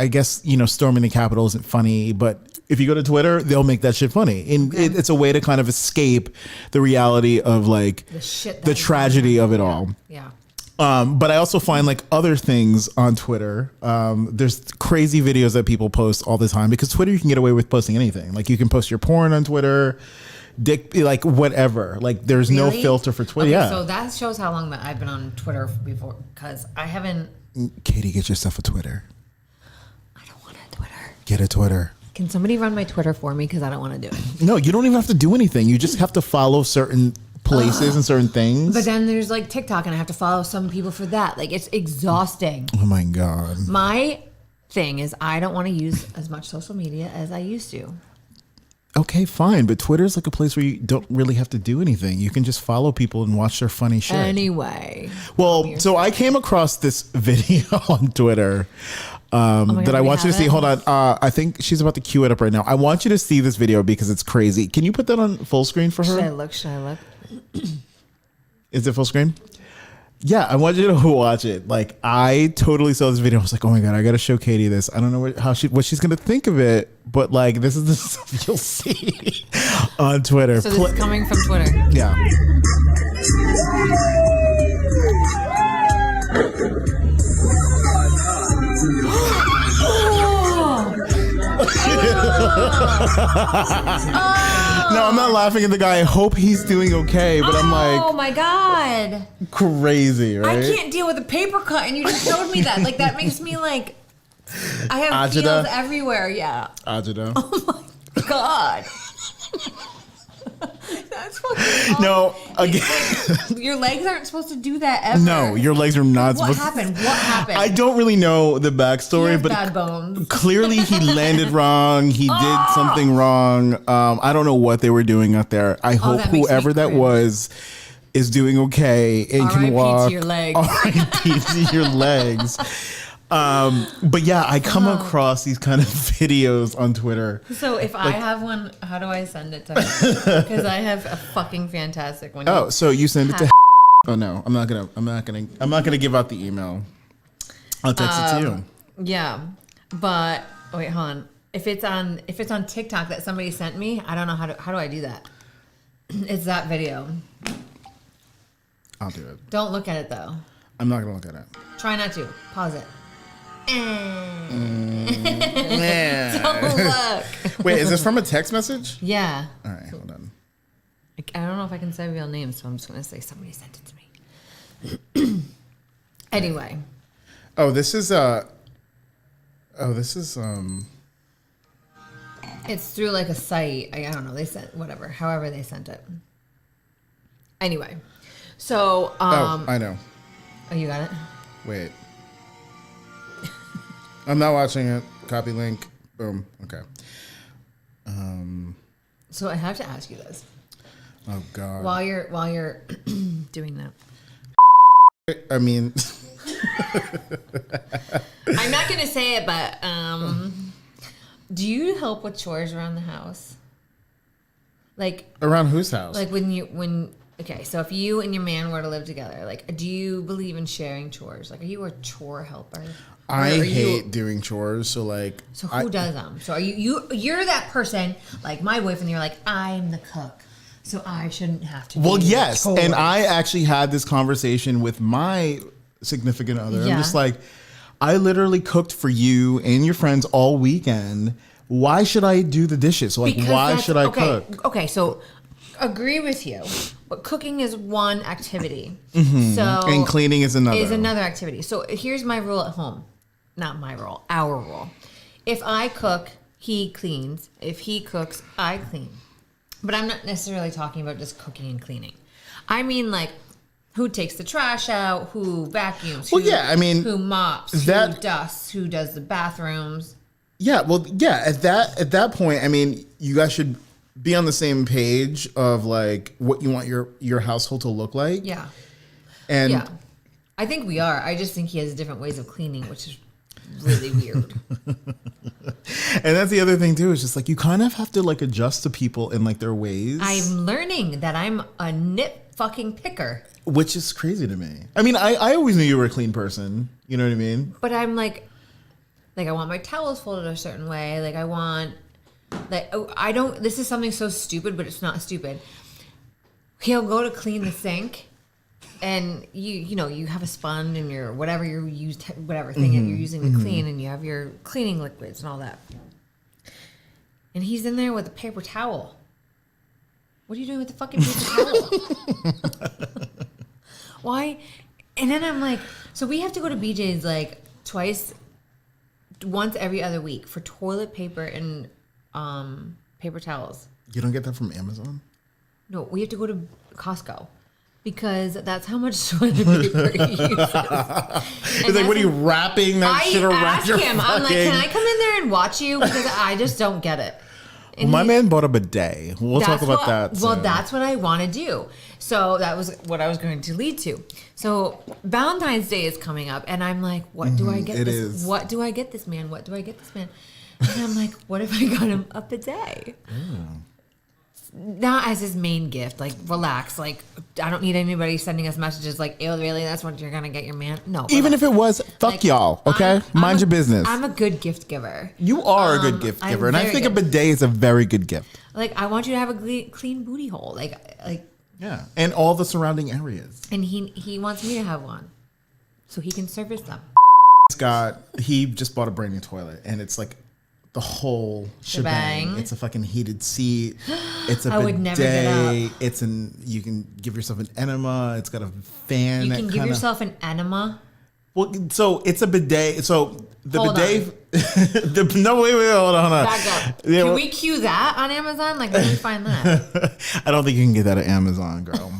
Speaker 1: guess, storming the Capitol isn't funny, but if you go to Twitter, they'll make that shit funny. And it's a way to kind of escape the reality of like the tragedy of it all.
Speaker 2: Yeah.
Speaker 1: But I also find like other things on Twitter. There's crazy videos that people post all the time because Twitter, you can get away with posting anything. Like you can post your porn on Twitter, like whatever. Like there's no
Speaker 2: Really?
Speaker 1: filter for Twitter.
Speaker 2: Okay,
Speaker 1: Yeah.
Speaker 2: so that shows how long that I've been on Twitter before, because I haven't.
Speaker 1: Katie, get yourself a Twitter.
Speaker 2: I don't want a Twitter.
Speaker 1: Get a Twitter.
Speaker 2: Can somebody run my Twitter for me? Because I don't want to do it.
Speaker 1: No, you don't even have to do anything. You just have to follow certain places and certain things.
Speaker 2: But then there's like TikTok, and I have to follow some people for that. Like it's exhausting.
Speaker 1: Oh my God.
Speaker 2: My thing is, I don't want to use as much social media as I used to.
Speaker 1: Okay, fine. But Twitter's like a place where you don't really have to do anything. You can just follow people and watch their funny shit.
Speaker 2: Anyway.
Speaker 1: Well, so I came across this video on Twitter that I
Speaker 2: we
Speaker 1: want you to
Speaker 2: have
Speaker 1: see.
Speaker 2: it?
Speaker 1: Hold on. I think she's about to cue it up right now. I want you to see this video because it's crazy. Can you put that on full screen for
Speaker 2: Should I
Speaker 1: her?
Speaker 2: look? Should I look?
Speaker 1: Is it full screen? Yeah, I want you to watch it. Like, I totally saw this video. I was like, oh my God, I got to show Katie this. I don't know what she's going to think of it, but like, this is the stuff you'll see on Twitter.
Speaker 2: So this is coming from Twitter.
Speaker 1: Yeah. No, I'm not laughing at the guy. I hope he's doing okay, but I'm
Speaker 2: Oh
Speaker 1: like
Speaker 2: my God.
Speaker 1: crazy, right?
Speaker 2: I can't deal with a paper cut, and you just showed me that. Like, that makes me like, I have
Speaker 1: Agita?
Speaker 2: feels everywhere. Yeah.
Speaker 1: Agita.
Speaker 2: Oh my God. That's fucking awful.
Speaker 1: No, again.
Speaker 2: Your legs aren't supposed to do that ever.
Speaker 1: No, your legs are not
Speaker 2: What
Speaker 1: supposed
Speaker 2: happened? What happened?
Speaker 1: I don't really know the
Speaker 2: He
Speaker 1: backstory,
Speaker 2: has
Speaker 1: but
Speaker 2: bad bones.
Speaker 1: clearly he landed wrong. He did something wrong. I don't know what they were doing out there. I hope
Speaker 2: that makes me
Speaker 1: whoever that
Speaker 2: cringe.
Speaker 1: was is doing okay and
Speaker 2: R.I.P.
Speaker 1: can
Speaker 2: to
Speaker 1: walk.
Speaker 2: your legs.
Speaker 1: R.I.P. to your legs. But yeah, I come across these kind of videos on Twitter.
Speaker 2: So if I have one, how do I send it to her? Because I have a fucking fantastic one.
Speaker 1: Oh, so you send it to? Oh no, I'm not gonna give out the email. I'll text it to you.
Speaker 2: Yeah, but wait, hold on. If it's on TikTok that somebody sent me, I don't know how do I do that? It's that video.
Speaker 1: I'll do it.
Speaker 2: Don't look at it though.
Speaker 1: I'm not gonna look at it.
Speaker 2: Try not to. Pause it. Don't look.
Speaker 1: Wait, is this from a text message?
Speaker 2: Yeah.
Speaker 1: All right, hold on.
Speaker 2: I don't know if I can say real names, so I'm just gonna say somebody sent it to me. Anyway.
Speaker 1: Oh, this is
Speaker 2: It's through like a site. I don't know. They sent whatever. However they sent it. Anyway. So
Speaker 1: I know.
Speaker 2: oh, you got it?
Speaker 1: Wait. I'm not watching it. Copy link. Boom. Okay.
Speaker 2: So I have to ask you this.
Speaker 1: Oh God.
Speaker 2: While you're doing that.
Speaker 1: I mean,
Speaker 2: I'm not gonna say it, but do you help with chores around the house? Like
Speaker 1: around whose house?
Speaker 2: like okay, so if you and your man were to live together, like do you believe in sharing chores? Like are you a chore helper?
Speaker 1: I
Speaker 2: Or are
Speaker 1: hate doing chores. So like,
Speaker 2: So who does them? So are you're that person like my boyfriend? You're like I'm the cook. So I shouldn't have to.
Speaker 1: Well,
Speaker 2: do
Speaker 1: yes.
Speaker 2: chores.
Speaker 1: And I actually had this conversation with my significant other.
Speaker 2: Yeah.
Speaker 1: I'm just like, I literally cooked for you and your friends all weekend. Why should I do the dishes? Like,
Speaker 2: Because
Speaker 1: why
Speaker 2: that's-
Speaker 1: should I
Speaker 2: okay,
Speaker 1: cook?
Speaker 2: Okay, so agree with you, but cooking is one activity. So
Speaker 1: And cleaning is another.
Speaker 2: Is another activity. So here's my rule at home. Not my rule, our rule. If I cook, he cleans. If he cooks, I clean. But I'm not necessarily talking about just cooking and cleaning. I mean, like, who takes the trash out, who vacuums,
Speaker 1: Well, yeah, I mean,
Speaker 2: who mops, who
Speaker 1: that-
Speaker 2: dusts, who does the bathrooms.
Speaker 1: Yeah, well, yeah. At that point, I mean, you guys should be on the same page of like what you want your household to look like.
Speaker 2: Yeah.
Speaker 1: And
Speaker 2: Yeah. I think we are. I just think he has different ways of cleaning, which is really weird.
Speaker 1: and that's the other thing too. Is just like you kind of have to like adjust to people in like their ways.
Speaker 2: I'm learning that I'm a nit fucking picker.
Speaker 1: Which is crazy to me. I mean, I always knew you were a clean person. You know what I mean?
Speaker 2: But I'm like I want my towels folded a certain way. Like I want, like, oh, I don't, this is something so stupid, but it's not stupid. He'll go to clean the sink and you know, you have a sponge and your, whatever you use, whatever thing that you're using to clean, and you have your cleaning liquids and all that. And he's in there with a paper towel. What are you doing with the fucking paper towel? Why? And then I'm like, so we have to go to BJ's like once every other week for toilet paper and paper towels.
Speaker 1: You don't get that from Amazon?
Speaker 2: No, we have to go to Costco because that's how much toilet paper he uses.
Speaker 1: It's like, what are you wrapping that shit around
Speaker 2: asked
Speaker 1: your
Speaker 2: him, I'm like,
Speaker 1: fucking-
Speaker 2: can I come in there and watch you? Because I just don't get it.
Speaker 1: Well,
Speaker 2: And
Speaker 1: my
Speaker 2: he-
Speaker 1: man bought a bidet. We'll talk
Speaker 2: that's
Speaker 1: about
Speaker 2: what-
Speaker 1: that.
Speaker 2: Well,
Speaker 1: soon.
Speaker 2: that's what I want to do. So that was what I was going to lead to. So Valentine's Day is coming up, and I'm like, what do I get
Speaker 1: it
Speaker 2: this?
Speaker 1: is.
Speaker 2: What do I get this man? What do I get this man? And I'm like, what if I got him a bidet? Not as his main gift. Like, relax. Like, I don't need anybody sending us messages like, ew, really? That's what you're going to get your man? No.
Speaker 1: Even if it was, fuck
Speaker 2: Like,
Speaker 1: y'all, okay? Mind your business.
Speaker 2: I'm a good gift giver.
Speaker 1: You are a good gift
Speaker 2: I'm
Speaker 1: giver, and I
Speaker 2: very
Speaker 1: think a
Speaker 2: good.
Speaker 1: bidet is a very good gift.
Speaker 2: Like, I want you to have a clean booty hole. Like,
Speaker 1: Yeah, and all the surrounding areas.
Speaker 2: and he wants me to have one so he can service them.
Speaker 1: He just bought a brand new toilet, and it's like the whole shebang.
Speaker 2: Shebang.
Speaker 1: It's a fucking heated seat. It's a
Speaker 2: I would never get up.
Speaker 1: It's you can give yourself an enema. It's got a fan.
Speaker 2: You
Speaker 1: that
Speaker 2: can give
Speaker 1: kinda-
Speaker 2: yourself an enema.
Speaker 1: Well, so it's a bidet. So the
Speaker 2: Hold
Speaker 1: bidet. No, wait, hold on.
Speaker 2: Back up.
Speaker 1: Yeah,
Speaker 2: Can
Speaker 1: well-
Speaker 2: we cue that on Amazon? Like, where do we find that?
Speaker 1: I don't think you can get that at Amazon, girl.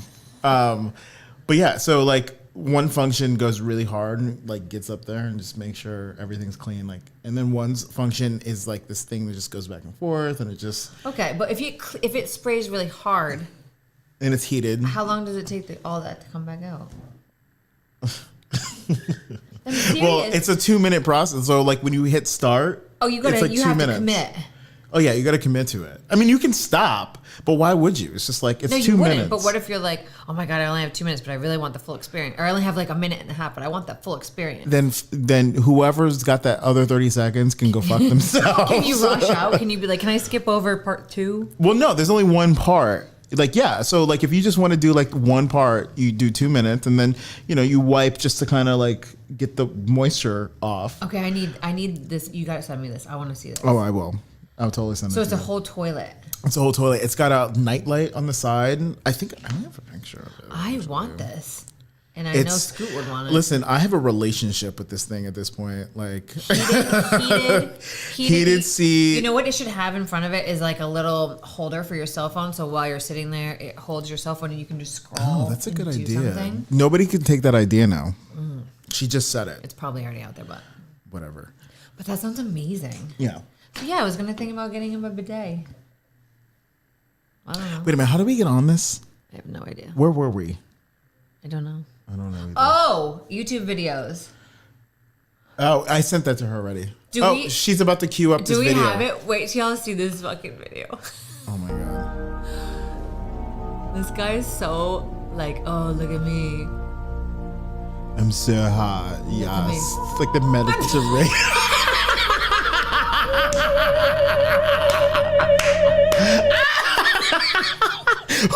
Speaker 1: But yeah, so like one function goes really hard and like gets up there and just make sure everything's clean. Like, and then one function is like this thing that just goes back and forth and it just
Speaker 2: Okay, but if it sprays really hard,
Speaker 1: and it's heated.
Speaker 2: how long does it take all that to come back out? I'm
Speaker 1: Well,
Speaker 2: serious.
Speaker 1: it's a 2-minute process. So like when you hit start,
Speaker 2: Oh, you
Speaker 1: it's
Speaker 2: gotta
Speaker 1: like
Speaker 2: you
Speaker 1: 2
Speaker 2: have
Speaker 1: minutes.
Speaker 2: to commit.
Speaker 1: Oh yeah, you got to commit to it. I mean, you can stop, but why would you? It's just like it's
Speaker 2: No,
Speaker 1: 2
Speaker 2: you
Speaker 1: minutes.
Speaker 2: wouldn't. But what if you're like, oh my god, I only have 2 minutes, but I really want the full experience, or I only have like a minute and a half, but I want that full experience.
Speaker 1: then whoever's got that other 30 seconds can go fuck themselves.
Speaker 2: Can you rush out? Can you be like, can I skip over part 2?
Speaker 1: Well, no, there's only one part. Like, yeah. So like if you just want to do like one part, you do 2 minutes and then, you wipe just to kind of like get the moisture off.
Speaker 2: Okay, I need this. You gotta send me this. I want to see this.
Speaker 1: Oh, I will. I'll totally send
Speaker 2: So
Speaker 1: it
Speaker 2: it's
Speaker 1: to
Speaker 2: a
Speaker 1: you.
Speaker 2: whole toilet.
Speaker 1: It's a whole toilet. It's got a nightlight on the side. I think I have a picture of it.
Speaker 2: I want this, and I know
Speaker 1: It's-
Speaker 2: Scoot would want it.
Speaker 1: Listen, I have a relationship with this thing at this point. Like,
Speaker 2: Heated
Speaker 1: seat.
Speaker 2: You know what it should have in front of it is like a little holder for your cell phone. So while you're sitting there, it holds your cell phone and you can just scroll.
Speaker 1: Oh, that's a
Speaker 2: and
Speaker 1: good
Speaker 2: do
Speaker 1: idea.
Speaker 2: something.
Speaker 1: Nobody can take that idea now. She just said it.
Speaker 2: It's probably already out there, but
Speaker 1: Whatever.
Speaker 2: that sounds amazing.
Speaker 1: Yeah.
Speaker 2: So yeah, I was gonna think about getting him a bidet. I don't know.
Speaker 1: Wait a minute. How did we get on this?
Speaker 2: I have no idea.
Speaker 1: Where were we?
Speaker 2: I don't know.
Speaker 1: I don't know. Either.
Speaker 2: Oh, YouTube videos.
Speaker 1: Oh, I sent that to her already.
Speaker 2: Do we-
Speaker 1: she's about to queue up
Speaker 2: Do
Speaker 1: this
Speaker 2: we
Speaker 1: video.
Speaker 2: have it? Wait till y'all see this fucking video.
Speaker 1: Oh my god.
Speaker 2: This guy is so like, oh, look at me.
Speaker 1: I'm so hot.
Speaker 2: at me.
Speaker 1: Yes. It's like the Mediterranean.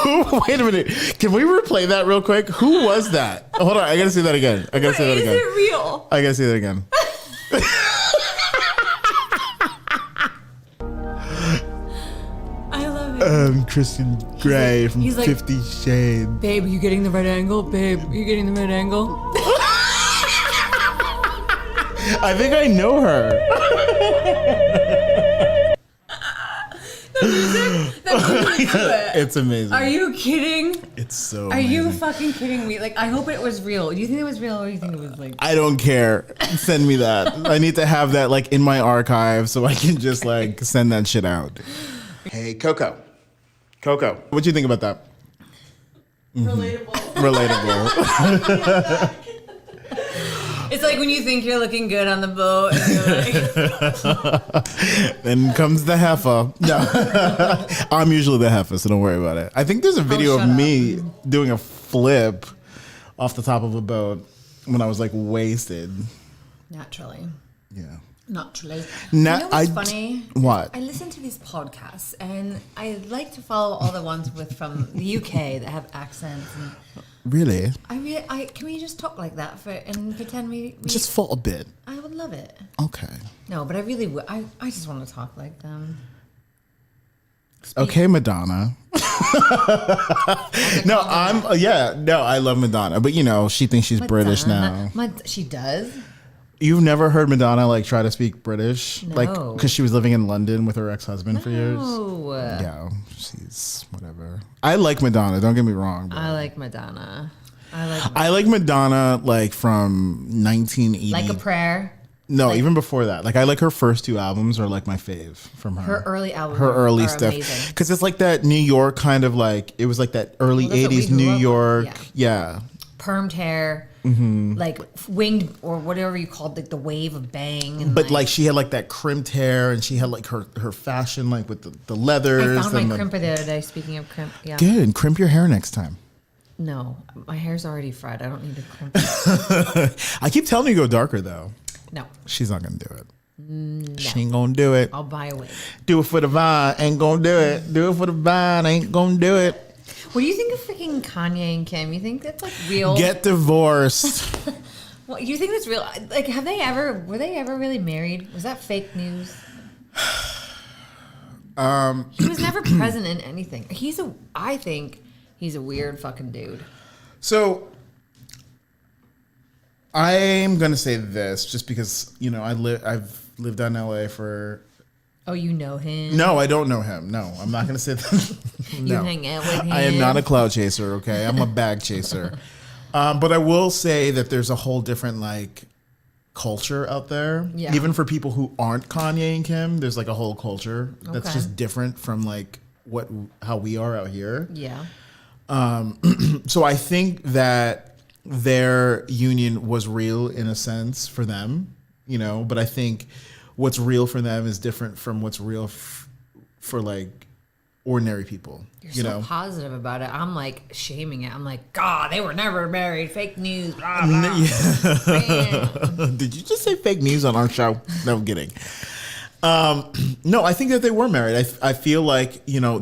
Speaker 1: Who Wait a minute. Can we replay that real quick? Who was that? Hold on. I gotta see that again. I gotta see that
Speaker 2: Is
Speaker 1: again.
Speaker 2: it real?
Speaker 1: I gotta see that again.
Speaker 2: I love it.
Speaker 1: Christian Grey from
Speaker 2: he's like,
Speaker 1: 50 Shades.
Speaker 2: Babe, you getting the right angle? Babe, you getting the right angle?
Speaker 1: I think I know her. It's amazing.
Speaker 2: Are you kidding?
Speaker 1: It's so
Speaker 2: Are you
Speaker 1: amazing.
Speaker 2: fucking kidding me? Like, I hope it was real. Do you think it was real, or do you think it was like?
Speaker 1: I don't care. Send me that. I need to have that like in my archive so I can just like send that shit out. Hey, Coco. Coco, what do you think about that?
Speaker 3: Relatable.
Speaker 1: Relatable.
Speaker 2: It's like when you think you're looking good on the boat, and you're like,
Speaker 1: Then comes the heifer. No, I'm usually the heifer, so don't worry about it. I think there's a video
Speaker 2: shut
Speaker 1: of
Speaker 2: up.
Speaker 1: me doing a flip off the top of a boat when I was like wasted.
Speaker 2: naturally.
Speaker 1: Yeah.
Speaker 2: Naturally.
Speaker 1: Na-
Speaker 2: you know what's
Speaker 1: I-
Speaker 2: funny?
Speaker 1: What?
Speaker 2: I listen to these podcasts, and I like to follow all the ones from the UK that have accents. And
Speaker 1: Really?
Speaker 2: can we just talk like that and pretend we
Speaker 1: Just for a bit.
Speaker 2: I would love it.
Speaker 1: Okay.
Speaker 2: No, but I really would. I just want to talk like them.
Speaker 1: Okay, Madonna. No, I love Madonna, but you know, she thinks she's British now.
Speaker 2: She does?
Speaker 1: You've never heard Madonna like try to speak British,
Speaker 2: No.
Speaker 1: like because she was living in London with her ex-husband for years.
Speaker 2: Oh.
Speaker 1: Yeah, she's whatever. I like Madonna. Don't get me wrong. But
Speaker 2: I like Madonna.
Speaker 1: I like Madonna like from 1980.
Speaker 2: Like a Prayer.
Speaker 1: No,
Speaker 2: like-
Speaker 1: even before that. Like I like her first two albums are like my fave from her.
Speaker 2: Her early albums.
Speaker 1: Her early
Speaker 2: are
Speaker 1: stuff,
Speaker 2: amazing.
Speaker 1: because it's like that New York kind of like it was like that early
Speaker 2: Well, that's what we
Speaker 1: '80s
Speaker 2: grew
Speaker 1: New
Speaker 2: up with.
Speaker 1: York.
Speaker 2: Yeah.
Speaker 1: Yeah.
Speaker 2: Permed hair, like winged or whatever you called like the wave of bang. And
Speaker 1: But like she had like that crimped hair, and she had like her fashion like with the leathers.
Speaker 2: I found
Speaker 1: and
Speaker 2: my
Speaker 1: the-
Speaker 2: crimper the other day. Speaking of crimp, yeah.
Speaker 1: Good, crimp your hair next time.
Speaker 2: No, my hair's already fried. I don't need to crimp it.
Speaker 1: I keep telling you to go darker though.
Speaker 2: No,
Speaker 1: She's not gonna do it. She ain't gonna do it.
Speaker 2: I'll buy a wig.
Speaker 1: Do it for the vine, ain't gonna do it. Do it for the vine, ain't gonna do it.
Speaker 2: What do you think of freaking Kanye and Kim? You think that's like real?
Speaker 1: Get divorced.
Speaker 2: What, you think that's real? Like, were they ever really married? Was that fake news? He was never present in anything. I think he's a weird fucking dude.
Speaker 1: So I'm gonna say this just because you know I've lived out in LA for.
Speaker 2: Oh, you know him?
Speaker 1: No, I don't know him. No, I'm not gonna say that.
Speaker 2: You
Speaker 1: No.
Speaker 2: hang out with him?
Speaker 1: I am not a cloud chaser, okay? I'm a bag chaser. But I will say that there's a whole different like culture out there.
Speaker 2: Yeah.
Speaker 1: Even for people who aren't Kanye and Kim, there's like a whole culture that's
Speaker 2: Okay.
Speaker 1: just different from like how we are out here.
Speaker 2: Yeah.
Speaker 1: So I think that their union was real in a sense for them, you know, but I think what's real for them is different from what's real for like ordinary people.
Speaker 2: You're
Speaker 1: you
Speaker 2: so
Speaker 1: know,
Speaker 2: positive about it. I'm like shaming it. I'm like, God, they were never married. Fake news. Blah, blah. Man.
Speaker 1: Did you just say fake news on our show? No, I'm kidding. No, I think that they were married. I feel like, you know,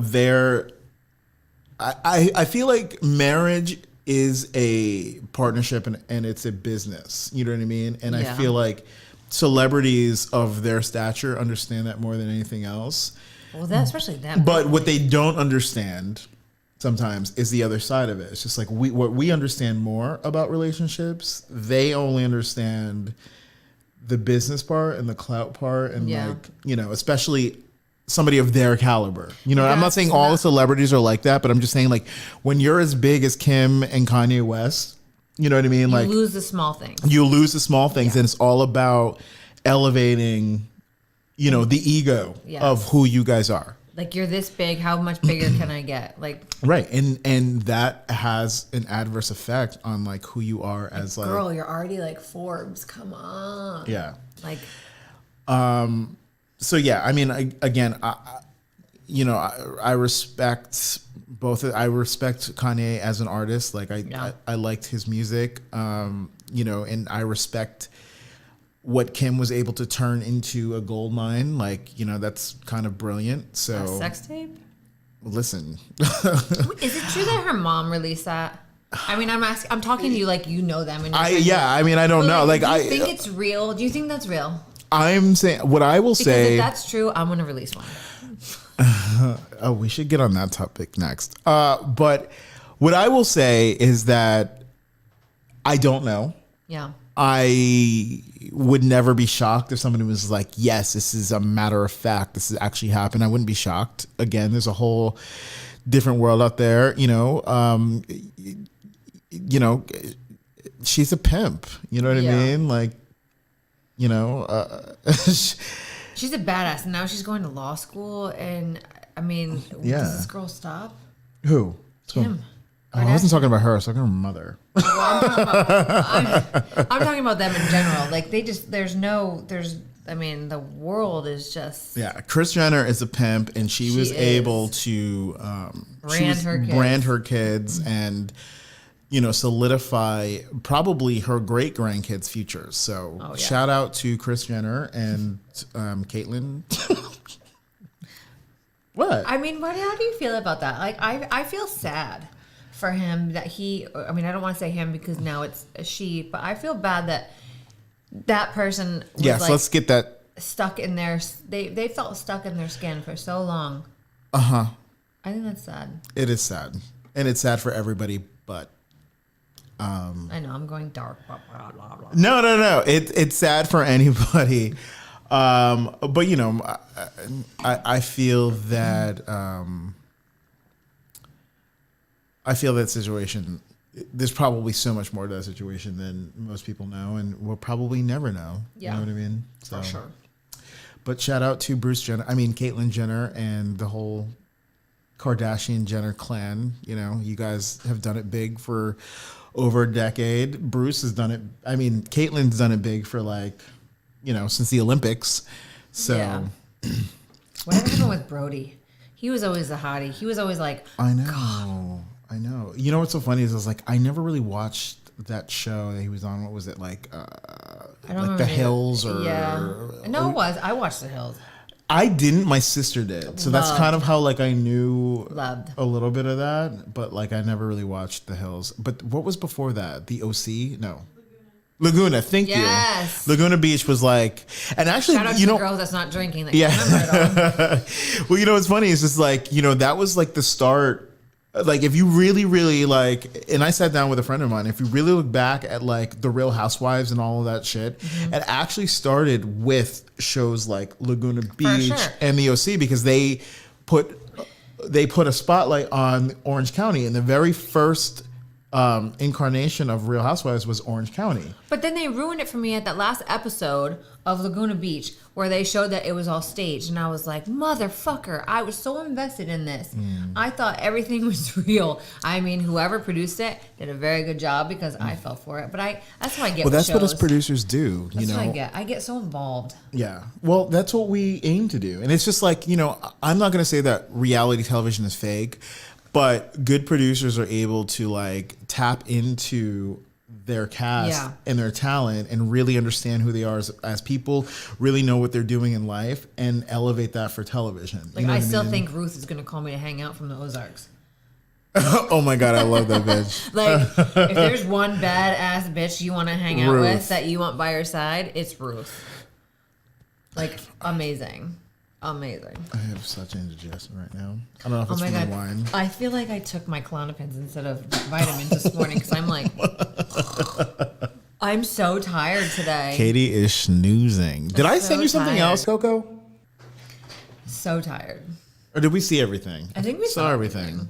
Speaker 1: I feel like marriage is a partnership and it's a business. You know what I mean? And I
Speaker 2: Yeah.
Speaker 1: feel like celebrities of their stature understand that more than anything else.
Speaker 2: Well, especially that.
Speaker 1: But what they don't understand sometimes is the other side of it. It's just like what we understand more about relationships, they only understand the business part and the clout part, and
Speaker 2: Yeah.
Speaker 1: like, you know, especially somebody of their caliber. You know, I'm not
Speaker 2: That's
Speaker 1: saying all the
Speaker 2: not-
Speaker 1: celebrities are like that, but I'm just saying like when you're as big as Kim and Kanye West, you know what I mean?
Speaker 2: you
Speaker 1: Like
Speaker 2: lose the small things.
Speaker 1: you lose the small things, and it's all about elevating, you know, the ego
Speaker 2: Yes.
Speaker 1: of who you guys are.
Speaker 2: Like, you're this big. How much bigger can I get? Like,
Speaker 1: Right. And that has an adverse effect on like who you are as like,
Speaker 2: girl, you're already like Forbes. Come on.
Speaker 1: yeah.
Speaker 2: Like,
Speaker 1: So yeah, I mean, I respect both. I respect Kanye as an artist. Like
Speaker 2: Yeah.
Speaker 1: I liked his music, you know, and I respect what Kim was able to turn into a gold mine. Like, you know, that's kind of brilliant. So
Speaker 2: a sex tape?
Speaker 1: listen.
Speaker 2: Is it true that her mom released that? I mean, I'm talking to you like you know them. And you're friends with them.
Speaker 1: I mean, I don't know. Like,
Speaker 2: do you think it's real? Do you think that's real?
Speaker 1: I'm saying what I will
Speaker 2: Because
Speaker 1: say.
Speaker 2: if that's true, I'm gonna release one.
Speaker 1: Oh, we should get on that topic next. But what I will say is that I don't know.
Speaker 2: Yeah.
Speaker 1: I would never be shocked if somebody was like, yes, this is a matter of fact. This has actually happened. I wouldn't be shocked. Again, there's a whole different world out there, she's a pimp. You know what
Speaker 2: Yeah.
Speaker 1: I mean? Like,
Speaker 2: She's a badass, and now she's going to law school. And I mean,
Speaker 1: Yeah.
Speaker 2: does this girl stop?
Speaker 1: who?
Speaker 2: Kim.
Speaker 1: Oh, I wasn't talking about her. I was talking about her mother.
Speaker 2: I'm talking about them in general. Like I mean, the world is just.
Speaker 1: Yeah, Kris Jenner is a pimp, and she was
Speaker 2: is.
Speaker 1: able to
Speaker 2: Brand her
Speaker 1: kids and solidify probably her great grandkids' futures. So
Speaker 2: Oh, yeah.
Speaker 1: shout out to Kris Jenner and Caitlyn. What?
Speaker 2: I mean, how do you feel about that? Like, I feel sad for him that I mean, I don't want to say him because now it's a she, but I feel bad that person was
Speaker 1: Yes,
Speaker 2: like
Speaker 1: let's get that.
Speaker 2: stuck in they felt stuck in their skin for so long.
Speaker 1: I
Speaker 2: think that's sad.
Speaker 1: It is sad, and it's sad for everybody. But
Speaker 2: I know I'm going dark. Blah, blah, blah, blah.
Speaker 1: no. It's sad for anybody. But I feel that situation. There's probably so much more to that situation than most people know, and we'll probably never know.
Speaker 2: Yeah.
Speaker 1: You know what I mean? So,
Speaker 2: For sure.
Speaker 1: But shout out to Caitlyn Jenner and the whole Kardashian Jenner clan. You guys have done it big for over a decade. Bruce has done it. I mean, Caitlyn's done it big for since the Olympics. So
Speaker 2: Yeah. Whatever happened with Brody? He was always a hottie. He was always like,
Speaker 1: I know. I know. You know what's so funny is I never really watched that show that he was on. What was it like?
Speaker 2: I don't
Speaker 1: Like
Speaker 2: remember
Speaker 1: The Hills or
Speaker 2: yeah. No, it was. I watched The Hills.
Speaker 1: I didn't. My sister did. So that's
Speaker 2: Loved.
Speaker 1: kind of how I knew
Speaker 2: Loved.
Speaker 1: a little bit of that, but I never really watched The Hills. But what was before that? The OC? No. Laguna. Thank
Speaker 2: Yes.
Speaker 1: you. Laguna Beach was and actually,
Speaker 2: Shout out to the girl that's not drinking. That
Speaker 1: Yeah.
Speaker 2: can remember it all.
Speaker 1: well, what's funny is just that was the start. If you really, really and I sat down with a friend of mine, if you really look back at the Real Housewives and all of that shit, it actually started with shows like Laguna Beach
Speaker 2: sure.
Speaker 1: and the OC because they put a spotlight on Orange County, and the very first incarnation of Real Housewives was Orange County.
Speaker 2: But then they ruined it for me at that last episode of Laguna Beach where they showed that it was all staged. And I was like, motherfucker, I was so invested in this. I thought everything was real. I mean, whoever produced it did a very good job because I fell for it. But that's what I get with
Speaker 1: That's what us
Speaker 2: shows.
Speaker 1: producers do.
Speaker 2: That's what I get. I get so involved.
Speaker 1: Yeah. Well, that's what we aim to do. And it's just I'm not going to say that reality television is fake, but good producers are able to tap into their cast
Speaker 2: Yeah.
Speaker 1: and their talent and really understand who they are as people, really know what they're doing in life, and elevate that for television. You know
Speaker 2: I
Speaker 1: what
Speaker 2: still
Speaker 1: mean?
Speaker 2: think Ruth is going to call me to hang out from the Ozarks.
Speaker 1: Oh my God, I love that bitch.
Speaker 2: If there's one badass bitch you want to hang out
Speaker 1: Ruth.
Speaker 2: with that you want by your side, it's Ruth. Amazing. Amazing.
Speaker 1: I have such indigestion right now. I don't know if
Speaker 2: Oh
Speaker 1: it's
Speaker 2: my
Speaker 1: from the
Speaker 2: God.
Speaker 1: wine.
Speaker 2: I feel like I took my Klonopins instead of vitamins this morning because I'm I'm so tired today.
Speaker 1: Katie is snoozing. Did I
Speaker 2: so
Speaker 1: send you something
Speaker 2: tired.
Speaker 1: else, Coco?
Speaker 2: So tired.
Speaker 1: Or did we see everything?
Speaker 2: I think we
Speaker 1: saw everything.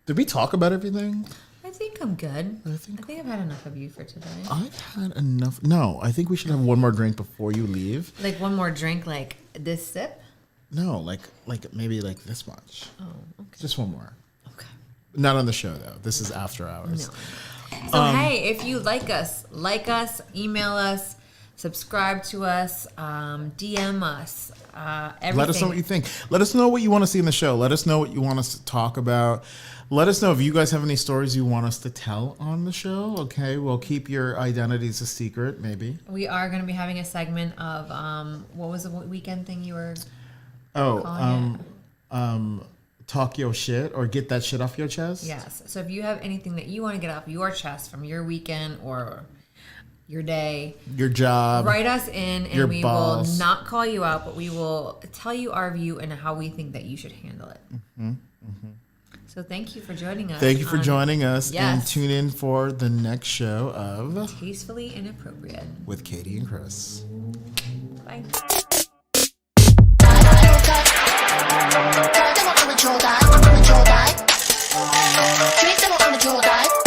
Speaker 1: Did we talk about everything?
Speaker 2: I think I'm good.
Speaker 1: I
Speaker 2: I
Speaker 1: think-
Speaker 2: think I've had enough of you for today.
Speaker 1: I've had enough. No, I think we should have one more drink before you leave.
Speaker 2: One more drink, this sip.
Speaker 1: No, maybe this much.
Speaker 2: Oh, okay.
Speaker 1: Just one more.
Speaker 2: Okay.
Speaker 1: Not on the show though. This is after hours.
Speaker 2: No. So hey, if you like us, email us, subscribe to us, DM us, everything.
Speaker 1: Let us know what you think. Let us know what you want to see in the show. Let us know what you want us to talk about. Let us know if you guys have any stories you want us to tell on the show. Okay, we'll keep your identities a secret, maybe.
Speaker 2: We are going to be having a segment of what was the weekend thing you were?
Speaker 1: Oh,
Speaker 2: calling
Speaker 1: talk your shit or get that shit off your chest.
Speaker 2: Yes. So if you have anything that you want to get off your chest from your weekend or your day,
Speaker 1: Your job.
Speaker 2: write us in and
Speaker 1: Your
Speaker 2: we
Speaker 1: boss.
Speaker 2: will not call you out, but we will tell you our view and how we think that you should handle it. So thank you for joining us.
Speaker 1: Thank you for
Speaker 2: on
Speaker 1: joining us and
Speaker 2: Yes.
Speaker 1: tune in for the next show of
Speaker 2: Tastefully Inappropriate.
Speaker 1: with Katie and Chris.
Speaker 2: Bye.
Speaker 4: Treat them on the Jewel guy.